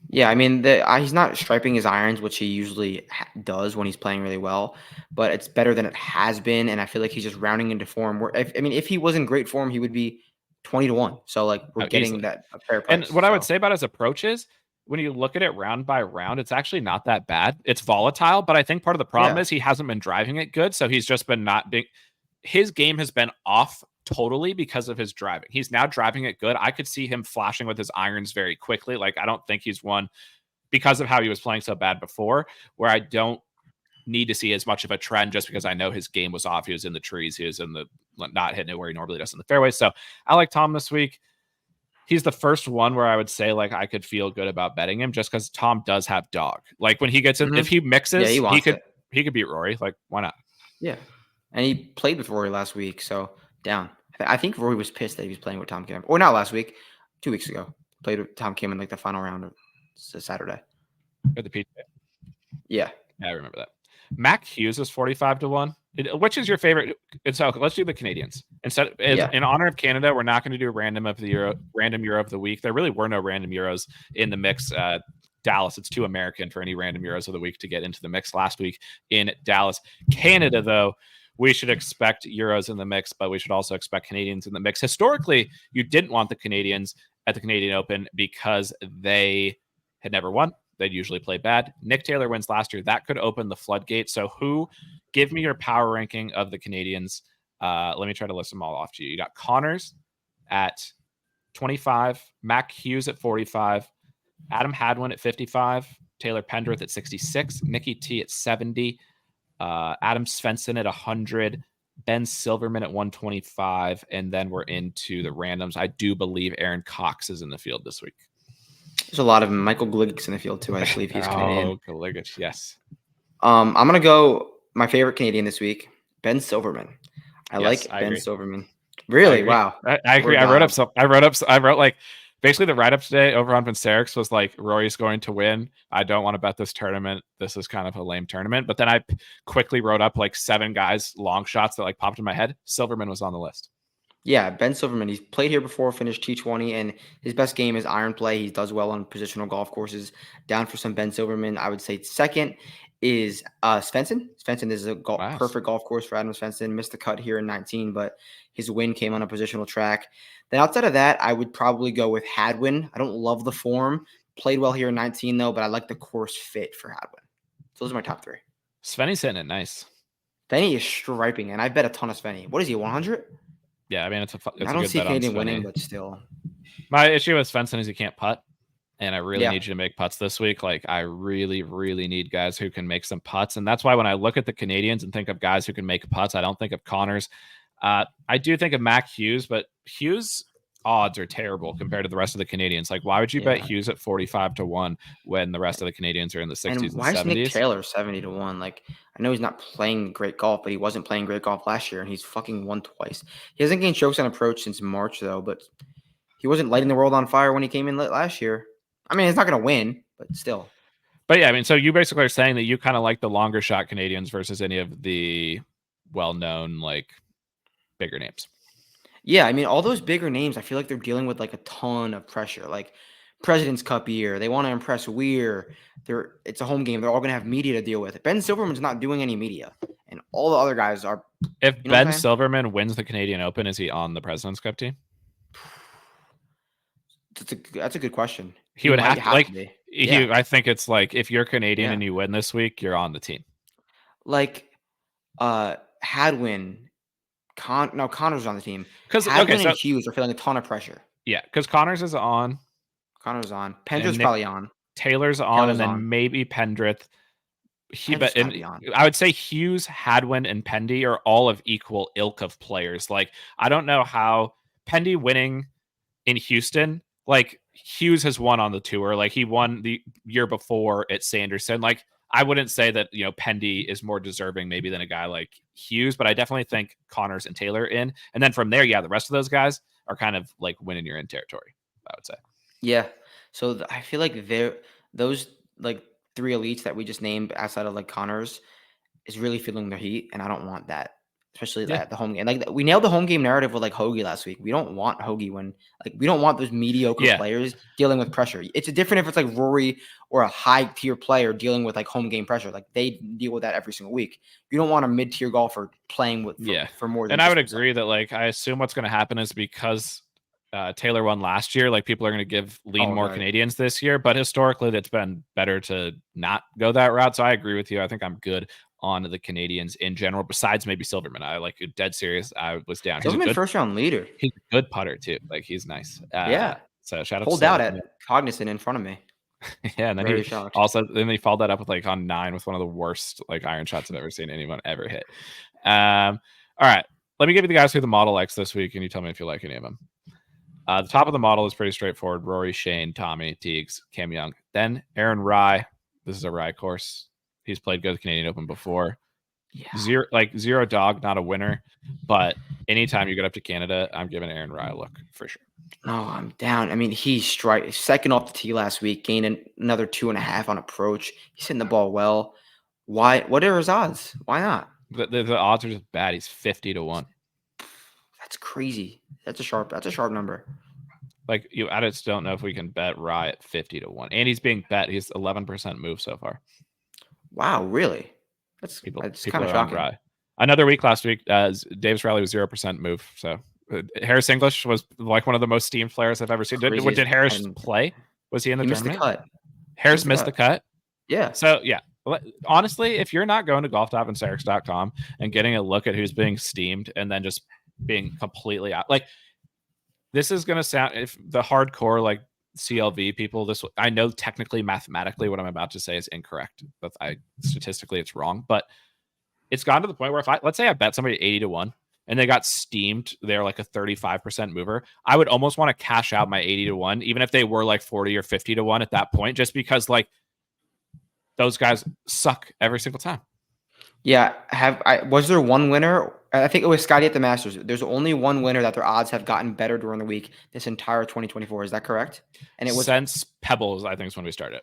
Yeah, I mean, he's not striping his irons, which he usually does when he's playing really well, but it's better than it has been, and I feel like he's just rounding into form. If he was in great form, he would be 20-1. So, like, we're getting that a fair price. And what I would say about his approach is, when you look at it round by round, it's actually not that bad. It's volatile, but I think part of the problem is he hasn't been driving it good, so he's just been not being – his game has been off totally because of his driving. He's now driving it good. I could see him flashing with his irons very quickly. Like, I don't think he's won because of how he was playing so bad before, where I don't need to see as much of a trend just because I know his game was off. He was in the trees. He was in the not hitting it where he normally does in the fairway. So I like Tom this week. He's the first one where I would say, like, I could feel good about betting him just because Tom does have dog. Like, when he gets in, if he mixes, he could beat Rory. Like, why not? Yeah. And he played with Rory last week, so down. I think Rory was pissed that he was playing with Tom Kim. Or not last week, 2 weeks ago. Played with Tom Kim in, like, the final round of Saturday. Or the PGA. Yeah. I remember that. Mac Hughes is 45-1. Which is your favorite? So let's do the Canadians. In honor of Canada, we're not going to do a random Euro of the week. There really were no random Euros in the mix. Dallas, it's too American for any random Euros of the week to get into the mix last week in Dallas. Canada, though, we should expect Euros in the mix, but we should also expect Canadians in the mix. Historically, you didn't want the Canadians at the Canadian Open because they had never won. They'd usually play bad. Nick Taylor wins last year. That could open the floodgate. So give me your power ranking of the Canadians. Let me try to list them all off to you. You got Connors at 25, Mac Hughes at 45, Adam Hadwin at 55, Taylor Pendrith at 66, Nikki T at 70, Adam Svensson at 100, Ben Silverman at 125, and then we're into the randoms. I do believe Aaron Cox is in the field this week. There's a lot of them. Michael Gligic's in the field too. I believe he's Canadian. Oh, Galigic, yes. I'm gonna go my favorite Canadian this week, Ben Silverman. I like Ben agree. Silverman. Really? Wow. I agree. I wrote like basically the write up today over on Vincerix was like Rory's going to win. I don't want to bet this tournament. This is kind of a lame tournament. But then I quickly wrote up like 7 guys long shots that like popped in my head. Silverman was on the list. Yeah, Ben Silverman. He's played here before, finished T20, and his best game is iron play. He does well on positional golf courses. Down for some Ben Silverman. I would say second is Svensson. Svensson is a perfect golf course for Adam Svensson. Missed the cut here in 19, but his win came on a positional track. Then outside of that, I would probably go with Hadwin. I don't love the form. Played well here in 19, though, but I like the course fit for Hadwin. So those are my top 3. Svenny's hitting it nice. Svenny is striping, and I bet a ton of Svenny. What is he, 100? Yeah, I mean, it's I don't see Canadian winning, but still. My issue with Svensson is he can't putt, and I really need you to make putts this week. Like, I really, really need guys who can make some putts, and that's why when I look at the Canadians and think of guys who can make putts, I don't think of Connors. I do think of Mac Hughes, but Hughes' odds are terrible compared to the rest of the Canadians. Like, why would you bet Hughes at 45-1 when the rest of the Canadians are in the 60s and 70s? Why is Nick Taylor 70-1? Like, I know he's not playing great golf, but he wasn't playing great golf last year, and he's fucking won twice. He hasn't gained strokes on approach since March, though, but he wasn't lighting the world on fire when he came in last year. I mean, he's not going to win, but still. But yeah, I mean, so you basically are saying that you kind of like the longer shot Canadians versus any of the well-known, like, bigger names. Yeah, I mean, all those bigger names, I feel like they're dealing with like a ton of pressure. Like President's Cup year, they want to impress Weir. It's a home game. They're all going to have media to deal with. Ben Silverman's not doing any media, and all the other guys are. If Ben Silverman wins the Canadian Open, is he on the President's Cup team? That's a good question. He would have to be. I think it's like if you're Canadian and you win this week, you're on the team. Like, Hadwin. Connors on the team. Because and Hughes are feeling a ton of pressure. Yeah, because Connors is on. Connors on. Pendrith's probably on. Taylor's on, and then maybe Pendrith. I would say Hughes, Hadwin, and Pendy are all of equal ilk of players. Like, I don't know how Pendy winning in Houston. Like, Hughes has won on the tour. Like, he won the year before at Sanderson. Like, I wouldn't say that, Pendy is more deserving maybe than a guy like Hughes, but I definitely think Connors and Taylor in. And then from there, the rest of those guys are kind of like winning your in territory, I would say. Yeah. So I feel like those like 3 elites that we just named outside of like Connors is really feeling their heat. And I don't want that, especially the home game. Like, we nailed the home game narrative with like Hoagie last week. We don't want Hoagie we don't want those mediocre players dealing with pressure. It's different if it's like Rory or a high tier player dealing with like home game pressure. Like, they deal with that every single week. You don't want a mid tier golfer playing for more than. And I would agree that, like, I assume what's going to happen is because Taylor won last year, like, people are going to lean more Canadians this year, but historically it's been better to not go that route. So I agree with you. I think I'm good on the Canadians in general, besides maybe Silverman. I like dead serious. I was down. Silverman, he's a first round leader. He's a good putter too. Like, he's nice. So shout out. Pulled out at Cognizant in front of me. Yeah, and then he followed that up with like on 9 with one of the worst like iron shots I've ever seen anyone ever hit. All right, let me give you the guys who the model likes this week, and you tell me if you like any of them. The top of the model is pretty straightforward: Rory, Shane, Tommy, Teagues, Cam Young. Then Aaron Rye. This is a Rye course. He's played good Canadian Open before. Yeah. Zero dog, not a winner. But anytime you get up to Canada, I'm giving Aaron Rye a look for sure. No, I'm down. I mean, he's second off the tee last week, gained another 2.5 on approach. He's hitting the ball well. Why? What are his odds? Why not? The odds are just bad. He's 50-1. That's crazy. That's a sharp number. Like, I just don't know if we can bet Rye at 50-1. And he's being bet. He's 11% move so far. Wow, really? That's kind of shocking. Rye. Another week last week, Davis Riley was 0% move. So Harris English was like one of the most steamed players I've ever seen. Did Harris play? Was he in the he tournament? Missed the cut. Harris missed the cut. Yeah. So yeah, honestly, if you're not going to golftopandserex.com and getting a look at who's being steamed and then just being completely out, like this is gonna sound, if the hardcore like CLV people, this, I know technically mathematically what I'm about to say is incorrect, but statistically it's wrong. But it's gotten to the point where if let's say I bet somebody 80-1 and they got steamed, they're like a 35% mover, I would almost want to cash out my 80-1, even if they were like 40 or 50-1 at that point, just because like those guys suck every single time. Yeah. Was there one winner? I think it was Scottie at the Masters. There's only one winner that their odds have gotten better during the week this entire 2024. Is that correct? And it was since Pebbles, I think, is when we started.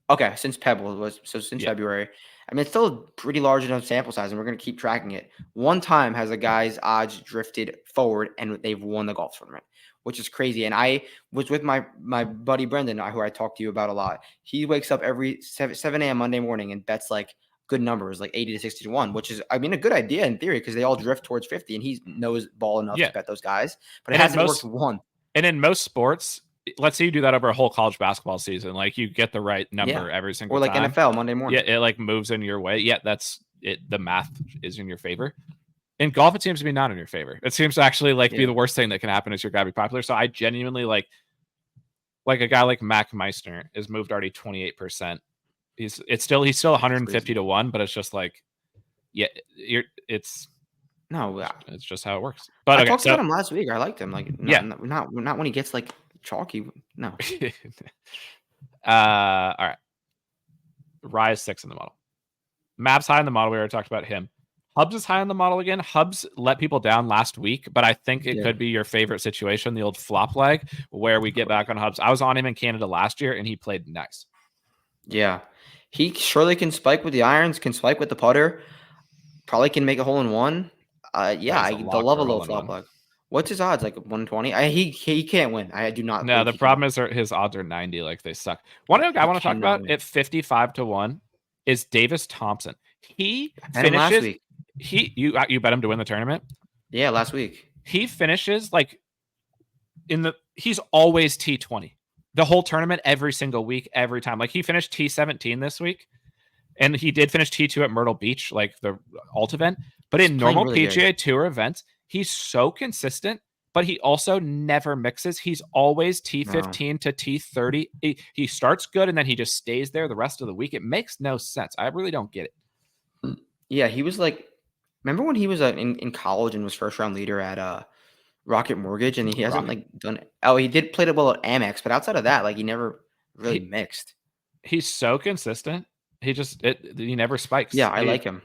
Okay, since Pebbles was since February. I mean, it's still a pretty large enough sample size, and we're going to keep tracking it. One time has a guy's odds drifted forward, and they've won the golf tournament, which is crazy. And I was with my buddy Brendan, who I talk to you about a lot. He wakes up every 7 a.m. Monday morning and bets like good numbers, like 80 to 60-1, which is, I mean, a good idea in theory because they all drift towards 50, and he knows ball enough to bet those guys. But it hasn't worked one. And in most sports, let's say you do that over a whole college basketball season, like you get the right number every single time. Or like NFL Monday morning. Yeah, it like moves in your way. Yeah, that's it. The math is in your favor. In golf, it seems to be not in your favor. It seems to actually like be the worst thing that can happen is your guy be popular. So I genuinely like a guy like Mac Meissner is moved already 28%. He's still 150-1, but it's just like, it's just how it works. But I talked about him last week. I liked him. Like, not when he gets like chalky. No. All right. Rise 6 in the model. Map's high in the model. We already talked about him. Hubbs is high in the model again. Hubbs let people down last week, but I think it could be your favorite situation, the old flop leg, where we get back on Hubbs. I was on him in Canada last year, and he played nice. Yeah. He surely can spike with the irons, can spike with the putter, probably can make a hole in one. I love a low flop leg. What's his odds? Like 120? He can't win. I do not. No, the problem is his odds are 90. Like they suck. One guy I want to talk about at 55-1 is Davis Thompson. He finishes last week. You bet him to win the tournament? Yeah, last week. He finishes like he's always T20. The whole tournament, every single week, every time. Like he finished T17 this week, and he did finish T2 at Myrtle Beach, like the alt event. But in normal PGA Tour events, he's so consistent, but he also never mixes. He's always T15 to T30. He starts good, and then he just stays there the rest of the week. It makes no sense. I really don't get it. Yeah, he was like, remember when he was in college and was first round leader at Rocket Mortgage, and he hasn't like done it. Oh, he did play it well at Amex, but outside of that, like he never really mixed. He's so consistent. He never spikes. Yeah, I like him.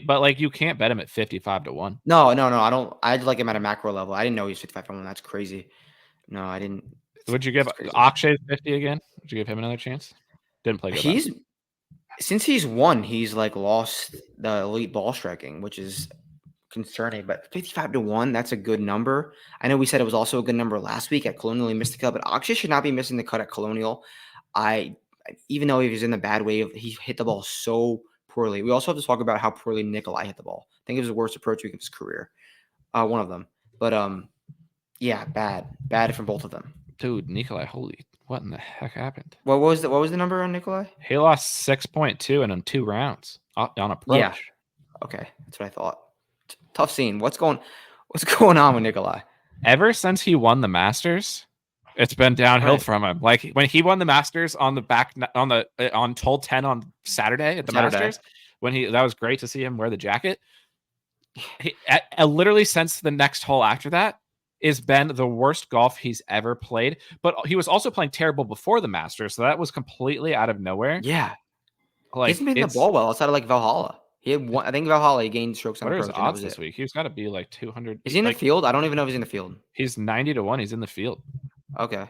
But like you can't bet him at 55-1. No, I don't. I like him at a macro level. I didn't know he was 55-1. That's crazy. No, I didn't. Would you give Akshay 50 again? Would you give him another chance? Didn't play good. Since he's won, he's like lost the elite ball striking, which is concerning. But 55-1, that's a good number. I know we said it was also a good number last week at Colonial. He missed the cut, but Akshay should not be missing the cut at Colonial. Even though he was in the bad wave, he hit the ball so poorly. We also have to talk about how poorly Nicolai hit the ball. I think it was the worst approach week of his career. One of them. But bad from both of them. Dude, Nicolai, what in the heck happened? What was the number on Nicolai? He lost 6.2 in 2 rounds on approach. Yeah. Okay, that's what I thought. Tough scene. What's going on with Nicolai? Ever since he won the Masters, it's been downhill from him. Like when he won the Masters on hole 10 on Saturday at the Masters, that was great to see him wear the jacket. Literally since the next hole after that has been the worst golf he's ever played. But he was also playing terrible before the Masters, so that was completely out of nowhere. Yeah, like, he hasn't been the ball well outside of like Valhalla. He had one. I think Valhalla he gained strokes on approach. What are his odds this week? He's got to be like 200. Is he in the field? I don't even know if he's in the field. He's 90-1. He's in the field. Okay.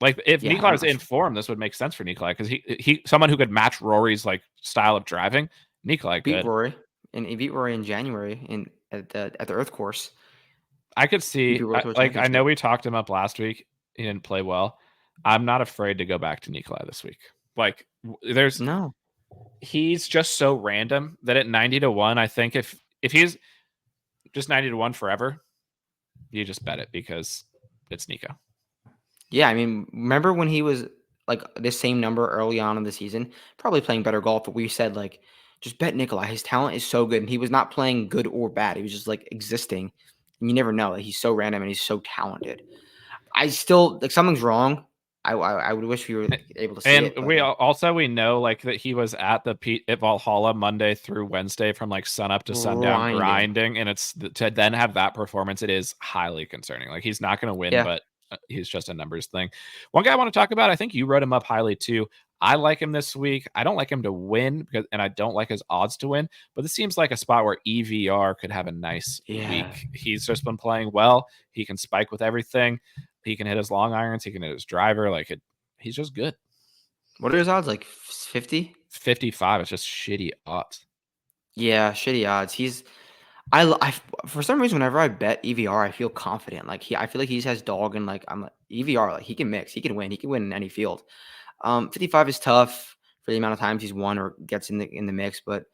Like if Nicolai was in form, this would make sense for Nicolai because he someone who could match Rory's like style of driving. Nicolai beat Rory, and he beat Rory in January at the Earth course. I could see. I know we talked him up last week. He didn't play well. I'm not afraid to go back to Nicolai this week. Like he's just so random that at 90-1, I think if if he's just 90-1 forever, you just bet it because it's Nico. Yeah, I mean, remember when he was like this same number early on in the season, probably playing better golf, but we said like just bet Nicolai. His talent is so good, and he was not playing good or bad. He was just like existing, and you never know. Like, he's so random and he's so talented. I still like something's wrong. I would wish we were able to see And it. But, we know like that he was at at Valhalla Monday through Wednesday from like sun up to sundown grinding, and it's to then have that performance. It is highly concerning. Like he's not going to win, yeah, but he's just a numbers thing. One guy I want to talk about, I think you wrote him up highly too. I like him this week. I don't like him to win and I don't like his odds to win, but this seems like a spot where EVR could have a nice week. He's just been playing well. He can spike with everything. He can hit his long irons. He can hit his driver. He's just good. What are his odds? Like 50? 55. It's just shitty odds. Yeah, shitty odds. I for some reason whenever I bet EVR, I feel confident. Like I feel like he has dog and like I'm like EVR, like he can mix, he can win in any field. 55 is tough for the amount of times he's won or gets in the mix, but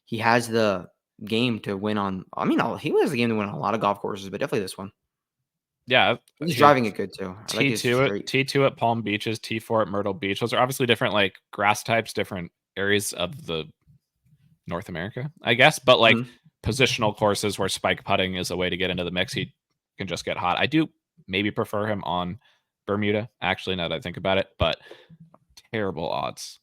he has the game to win on. I mean, he has the game to win on a lot of golf courses, but definitely this one. Yeah, he's driving it good too. T2 at Palm Beaches, T4 at Myrtle Beach. Those are obviously different like grass types, different areas of the North America, I guess. But like positional courses where spike putting is a way to get into the mix, he can just get hot. I do maybe prefer him on Bermuda, actually, now that I think about it, but terrible odds.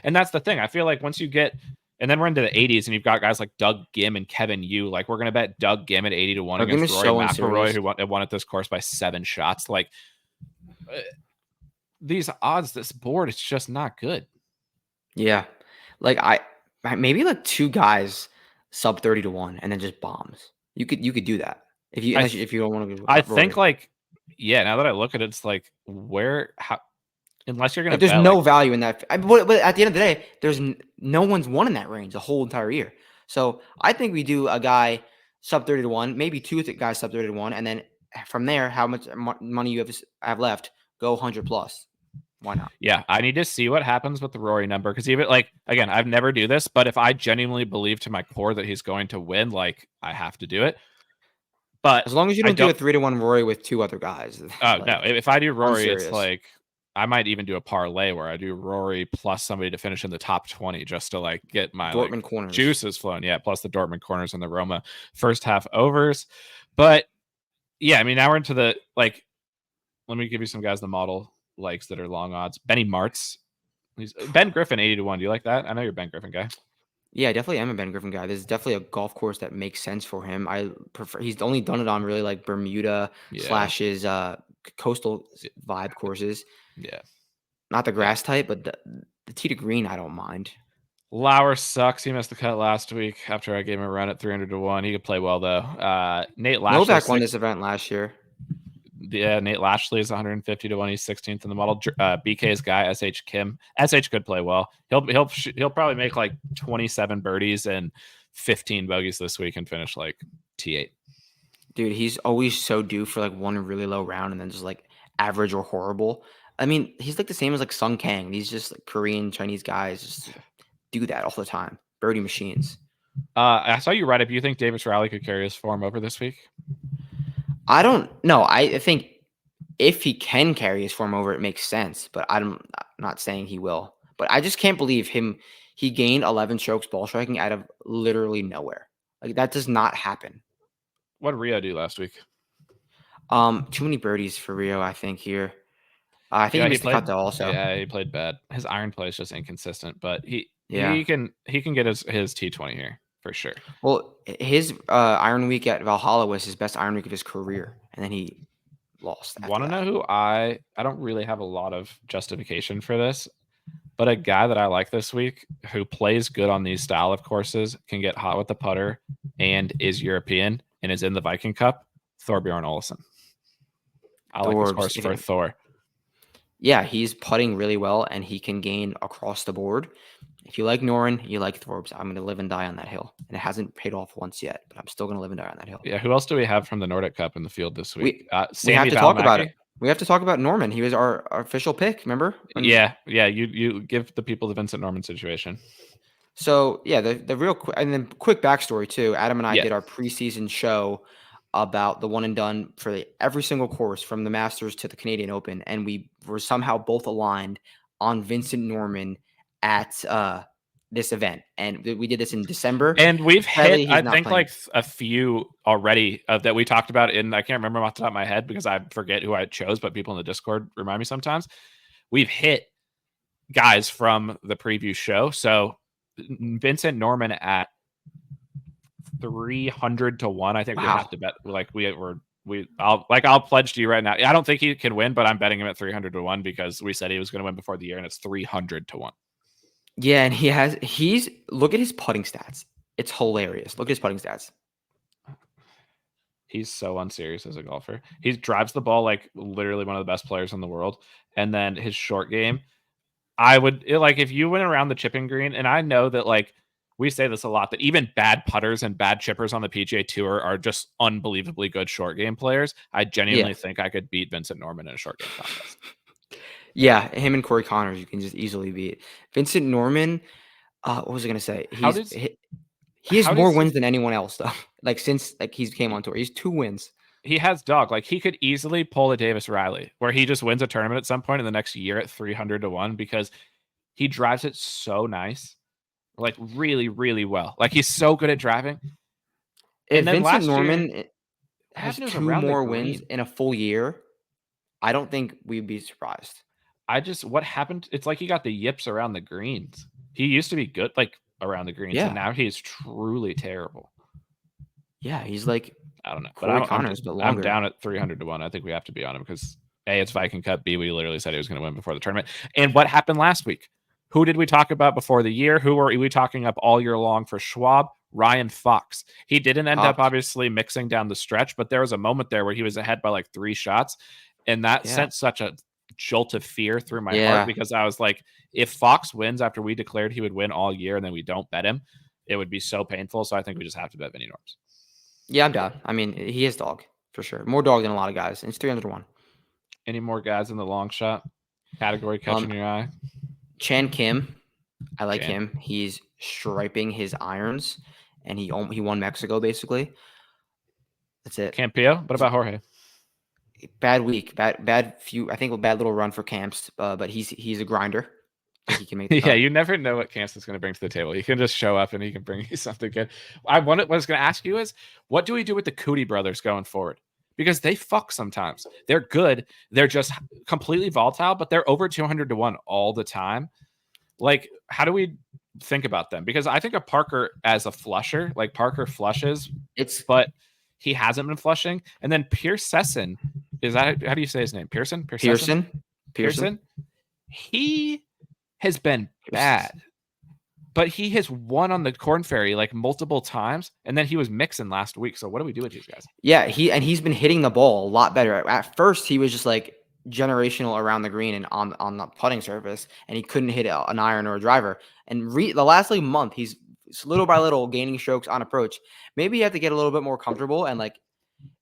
And that's the thing. I feel like once you get, and then we're into the 80s, and you've got guys like Doug Gim and Kevin Yu. Like we're gonna bet Doug Gim at 80-1 against Rory McIlroy, who won at this course by 7 shots. Like these odds, this board, it's just not good. Yeah, like maybe like 2 guys sub 30-1, and then just bombs. You could do that if you don't want to go. I think like now that I look at it, it's like unless you're gonna, there's no value in that. But at the end of the day, there's no one's won in that range the whole entire year. So I think we do a guy sub 30-1, maybe 2 guys sub 30-1, and then from there, how much money you have left, go 100 plus. Why not? Yeah, I need to see what happens with the Rory number, because even like again, I've never do this, but if I genuinely believe to my core that he's going to win, like I have to do it. But as long as you don't do a 3-1 Rory with 2 other guys. Oh no! If I do Rory, it's like I might even do a parlay where I do Rory plus somebody to finish in the top 20 just to like get my Dortmund corners juices flowing. Yeah, plus the Dortmund corners and the Roma first half overs. But yeah, I mean now we're into the like. Let me give you some guys the model likes that are long odds. Benny Martz, Ben Griffin 80-1. Do you like that? I know you're a Ben Griffin guy. Yeah, I definitely am a Ben Griffin guy. There's definitely a golf course that makes sense for him. I prefer. He's only done it on really like Bermuda / his coastal vibe courses. Yeah, not the grass type, but the tee to green, I don't mind. Lauer sucks. He missed the cut last week after I gave him a run at 300-1. He could play well though. Nate Lashley. Novak won this event last year. Yeah, Nate Lashley is 150-1. He's 16th in the model. BK's guy, SH Kim. SH could play well. He'll probably make like 27 birdies and 15 bogeys this week and finish like T8. Dude, he's always so due for like one really low round and then just like average or horrible. I mean, he's like the same as like Sung Kang. These just like Korean Chinese guys just do that all the time. Birdie machines. I saw you write up. You think Davis Riley could carry his form over this week? I don't know. I think if he can carry his form over, it makes sense. But I'm not saying he will. But I just can't believe him. He gained 11 strokes ball striking out of literally nowhere. Like that does not happen. What did Rio do last week? Too many birdies for Rio, I think here. I think he missed the cut though also. Yeah, he played bad. His iron play is just inconsistent, but he can get his T20 here for sure. Well, his iron week at Valhalla was his best iron week of his career, and then he lost. Want to know who I don't really have a lot of justification for this, but a guy that I like this week who plays good on these style of courses, can get hot with the putter, and is European and is in the Viking Cup, Thorbjorn Olesen. I like this course for Thor. Yeah, he's putting really well, and he can gain across the board. If you like Noren, you like Thorbs. I'm going to live and die on that hill. And it hasn't paid off once yet, but I'm still going to live and die on that hill. Yeah, who else do we have from the Nordic Cup in the field this week? We have to talk about it. We have to talk about Norman. He was our official pick, remember? Yeah. You give the people the Vincent Norman situation. So yeah, the real quick and then quick backstory too. Adam and I Yeah. did our preseason show about the one and done for every single course from the Masters to the Canadian Open, and we were somehow both aligned on Vincent Norman at this event, and we did this in December. And we've hit, Sadly, I he's not think, playing. like a few already that we talked about in, I can't remember off the top of my head because I forget who I chose, but people in the Discord remind me sometimes. We've hit guys from the preview show. So Vincent Norman at 300 to 1. I think we Wow. have to bet, like I'll pledge to you right now. I don't think he can win, but I'm betting him at 300 to 1 because we said he was going to win before the year, and it's 300 to 1. Yeah, and he's look at his putting stats. It's hilarious. Look at his putting stats. He's so unserious as a golfer. He drives the ball like literally one of the best players in the world. And then his short game, if you went around the chipping green, and I know that like we say this a lot, that even bad putters and bad chippers on the PGA Tour are just unbelievably good short game players. I genuinely think I could beat Vincent Norman in a short game contest. Yeah, him and Corey Connors, you can just easily beat. Vincent Norman, what was I gonna say? He has more wins than anyone else though. Like since he came on tour, he's 2 wins. He has dog. Like he could easily pull a Davis Riley where he just wins a tournament at some point in the next year at 300 to 1 because he drives it so nice, like really, really well. Like he's so good at driving. If Vincent Norman has 2 more wins in a full year, I don't think we'd be surprised. What happened? It's like he got the yips around the greens. He used to be good, like around the greens, and now he's truly terrible. Yeah, he's like, I don't know, Corey Connors, but longer. I'm down at 300 to 1. I think we have to be on him because A, it's Viking Cup. B, we literally said he was going to win before the tournament. And what happened last week? Who did we talk about before the year? Who were we talking up all year long for Schwab? Ryan Fox. He didn't end up obviously mixing down the stretch, but there was a moment there where he was ahead by like 3 shots, and that sent such a jolt of fear through my heart because I was like, if Fox wins after we declared he would win all year and then we don't bet him, it would be so painful. So I think we just have to bet Vinny Norms. Yeah, I'm down. I mean, he is dog for sure. More dog than a lot of guys. And it's 300 to 1. Any more guys in the long shot category catching your eye? Chan Kim. I like him. He's striping his irons, and he won Mexico basically. That's it. Campillo. What about Jorge? Bad week. Bad few. I think a bad little run for Camps. But he's a grinder. I think he can make. Yeah, you never know what Camps is going to bring to the table. He can just show up and he can bring you something good. What I was going to ask you is, what do we do with the Coody brothers going forward? Because they fuck sometimes. They're good. They're just completely volatile, but they're over 200 to 1 all the time. Like, how do we think about them? Because I think of Parker as a flusher. Like, Parker flushes, but he hasn't been flushing. And then Pierce Sesson, how do you say his name? Pearson? Pearson. He has been bad, but he has won on the Corn Ferry like multiple times, and then he was mixing last week. So what do we do with these guys? Yeah, he's been hitting the ball a lot better. At first, he was just like generational around the green and on the putting surface, and he couldn't hit an iron or a driver. And the last like month, he's little by little gaining strokes on approach. Maybe you have to get a little bit more comfortable. And like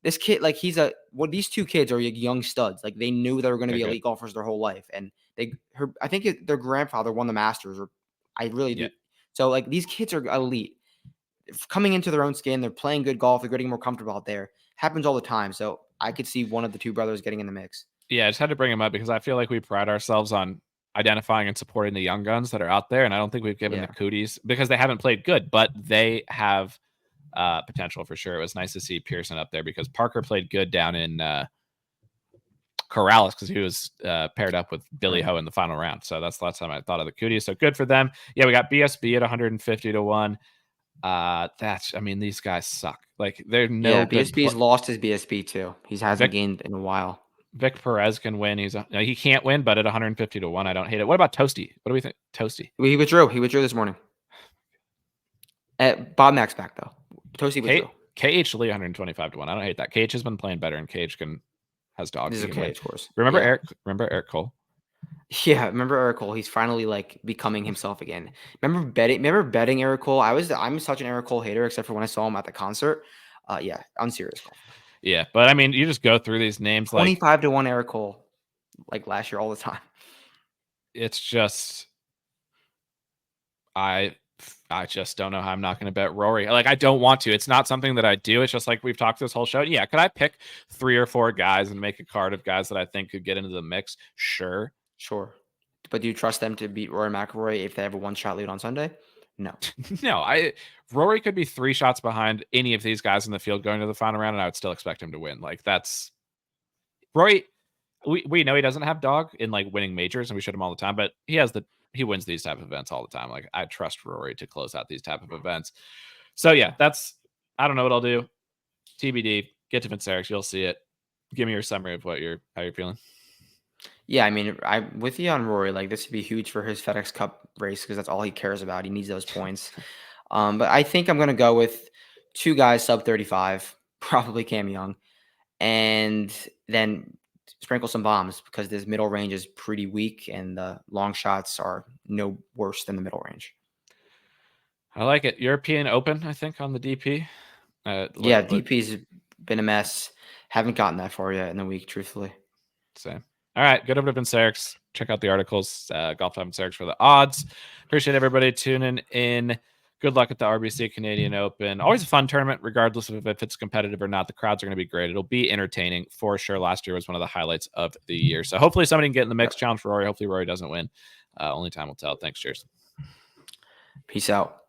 this kid, like these 2 kids are young studs. Like they knew they were going to be elite golfers their whole life, and I think their grandfather won the Masters, or I really do. So like these kids are elite. Coming into their own skin, they're playing good golf, they're getting more comfortable out there. Happens all the time. So I could see one of the 2 brothers getting in the mix. Yeah, I just had to bring him up because I feel like we pride ourselves on identifying and supporting the young guns that are out there, and I don't think we've given the Coodies because they haven't played good, but they have potential for sure. It was nice to see Pearson up there because Parker played good down in Corrales because he was paired up with Billy Ho in the final round. So that's the last time I thought of the Coodies. So good for them. Yeah, we got BSB at 150 to 1. These guys suck. Like they're no good. BSB's lost his BSB too. He hasn't gained in a while. Vic Perez can win. He can't win, but at 150 to 1, I don't hate it. What about Toasty? What do we think? Toasty. He withdrew. He withdrew this morning. Bob Mack's back though. Toasty withdrew. KH Lee 125 to 1. I don't hate that. KH has been playing better, and KH has dogs. This is a KH course. Remember Eric Cole? Yeah, remember Eric Cole. He's finally like becoming himself again. Remember betting Eric Cole? I'm such an Eric Cole hater, except for when I saw him at the concert. Yeah, unserious golf. Yeah, but I mean, you just go through these names 25 to 1 Eric Cole, like last year all the time. It's just I I just don't know how I'm not going to bet Rory. Like, I don't want to. It's not something that I do. It's just like we've talked this whole show. Yeah, could I pick 3 or 4 guys and make a card of guys that I think could get into the mix? Sure. Sure. But do you trust them to beat Rory McIlroy if they have a one-shot lead on Sunday? No. No, Rory could be 3 shots behind any of these guys in the field going to the final round, and I would still expect him to win. Like, that's Rory. We know he doesn't have dog in like winning majors, and we shoot him all the time, but he wins these type of events all the time. Like, I trust Rory to close out these type of events. So yeah, I don't know what I'll do. TBD. Get to Vincerix, you'll see it. Give me your summary of how you're feeling. Yeah, I mean, I'm with you on Rory. Like, this would be huge for his FedEx Cup race because that's all he cares about. He needs those points. But I think I'm going to go with 2 guys sub 35, probably Cam Young, and then sprinkle some bombs because this middle range is pretty weak and the long shots are no worse than the middle range. I like it. European Open, I think, on the DP. Yeah, DP's been a mess. Haven't gotten that far yet in the week, truthfully. Same. All right, get over to Vincerix. Check out the articles. Golf Vincerix for the odds. Appreciate everybody tuning in. Good luck at the RBC Canadian Open. Always a fun tournament, regardless of if it's competitive or not. The crowds are going to be great. It'll be entertaining for sure. Last year was one of the highlights of the year. So hopefully somebody can get in the mix. Challenge for Rory. Hopefully Rory doesn't win. Only time will tell. Thanks. Cheers. Peace out.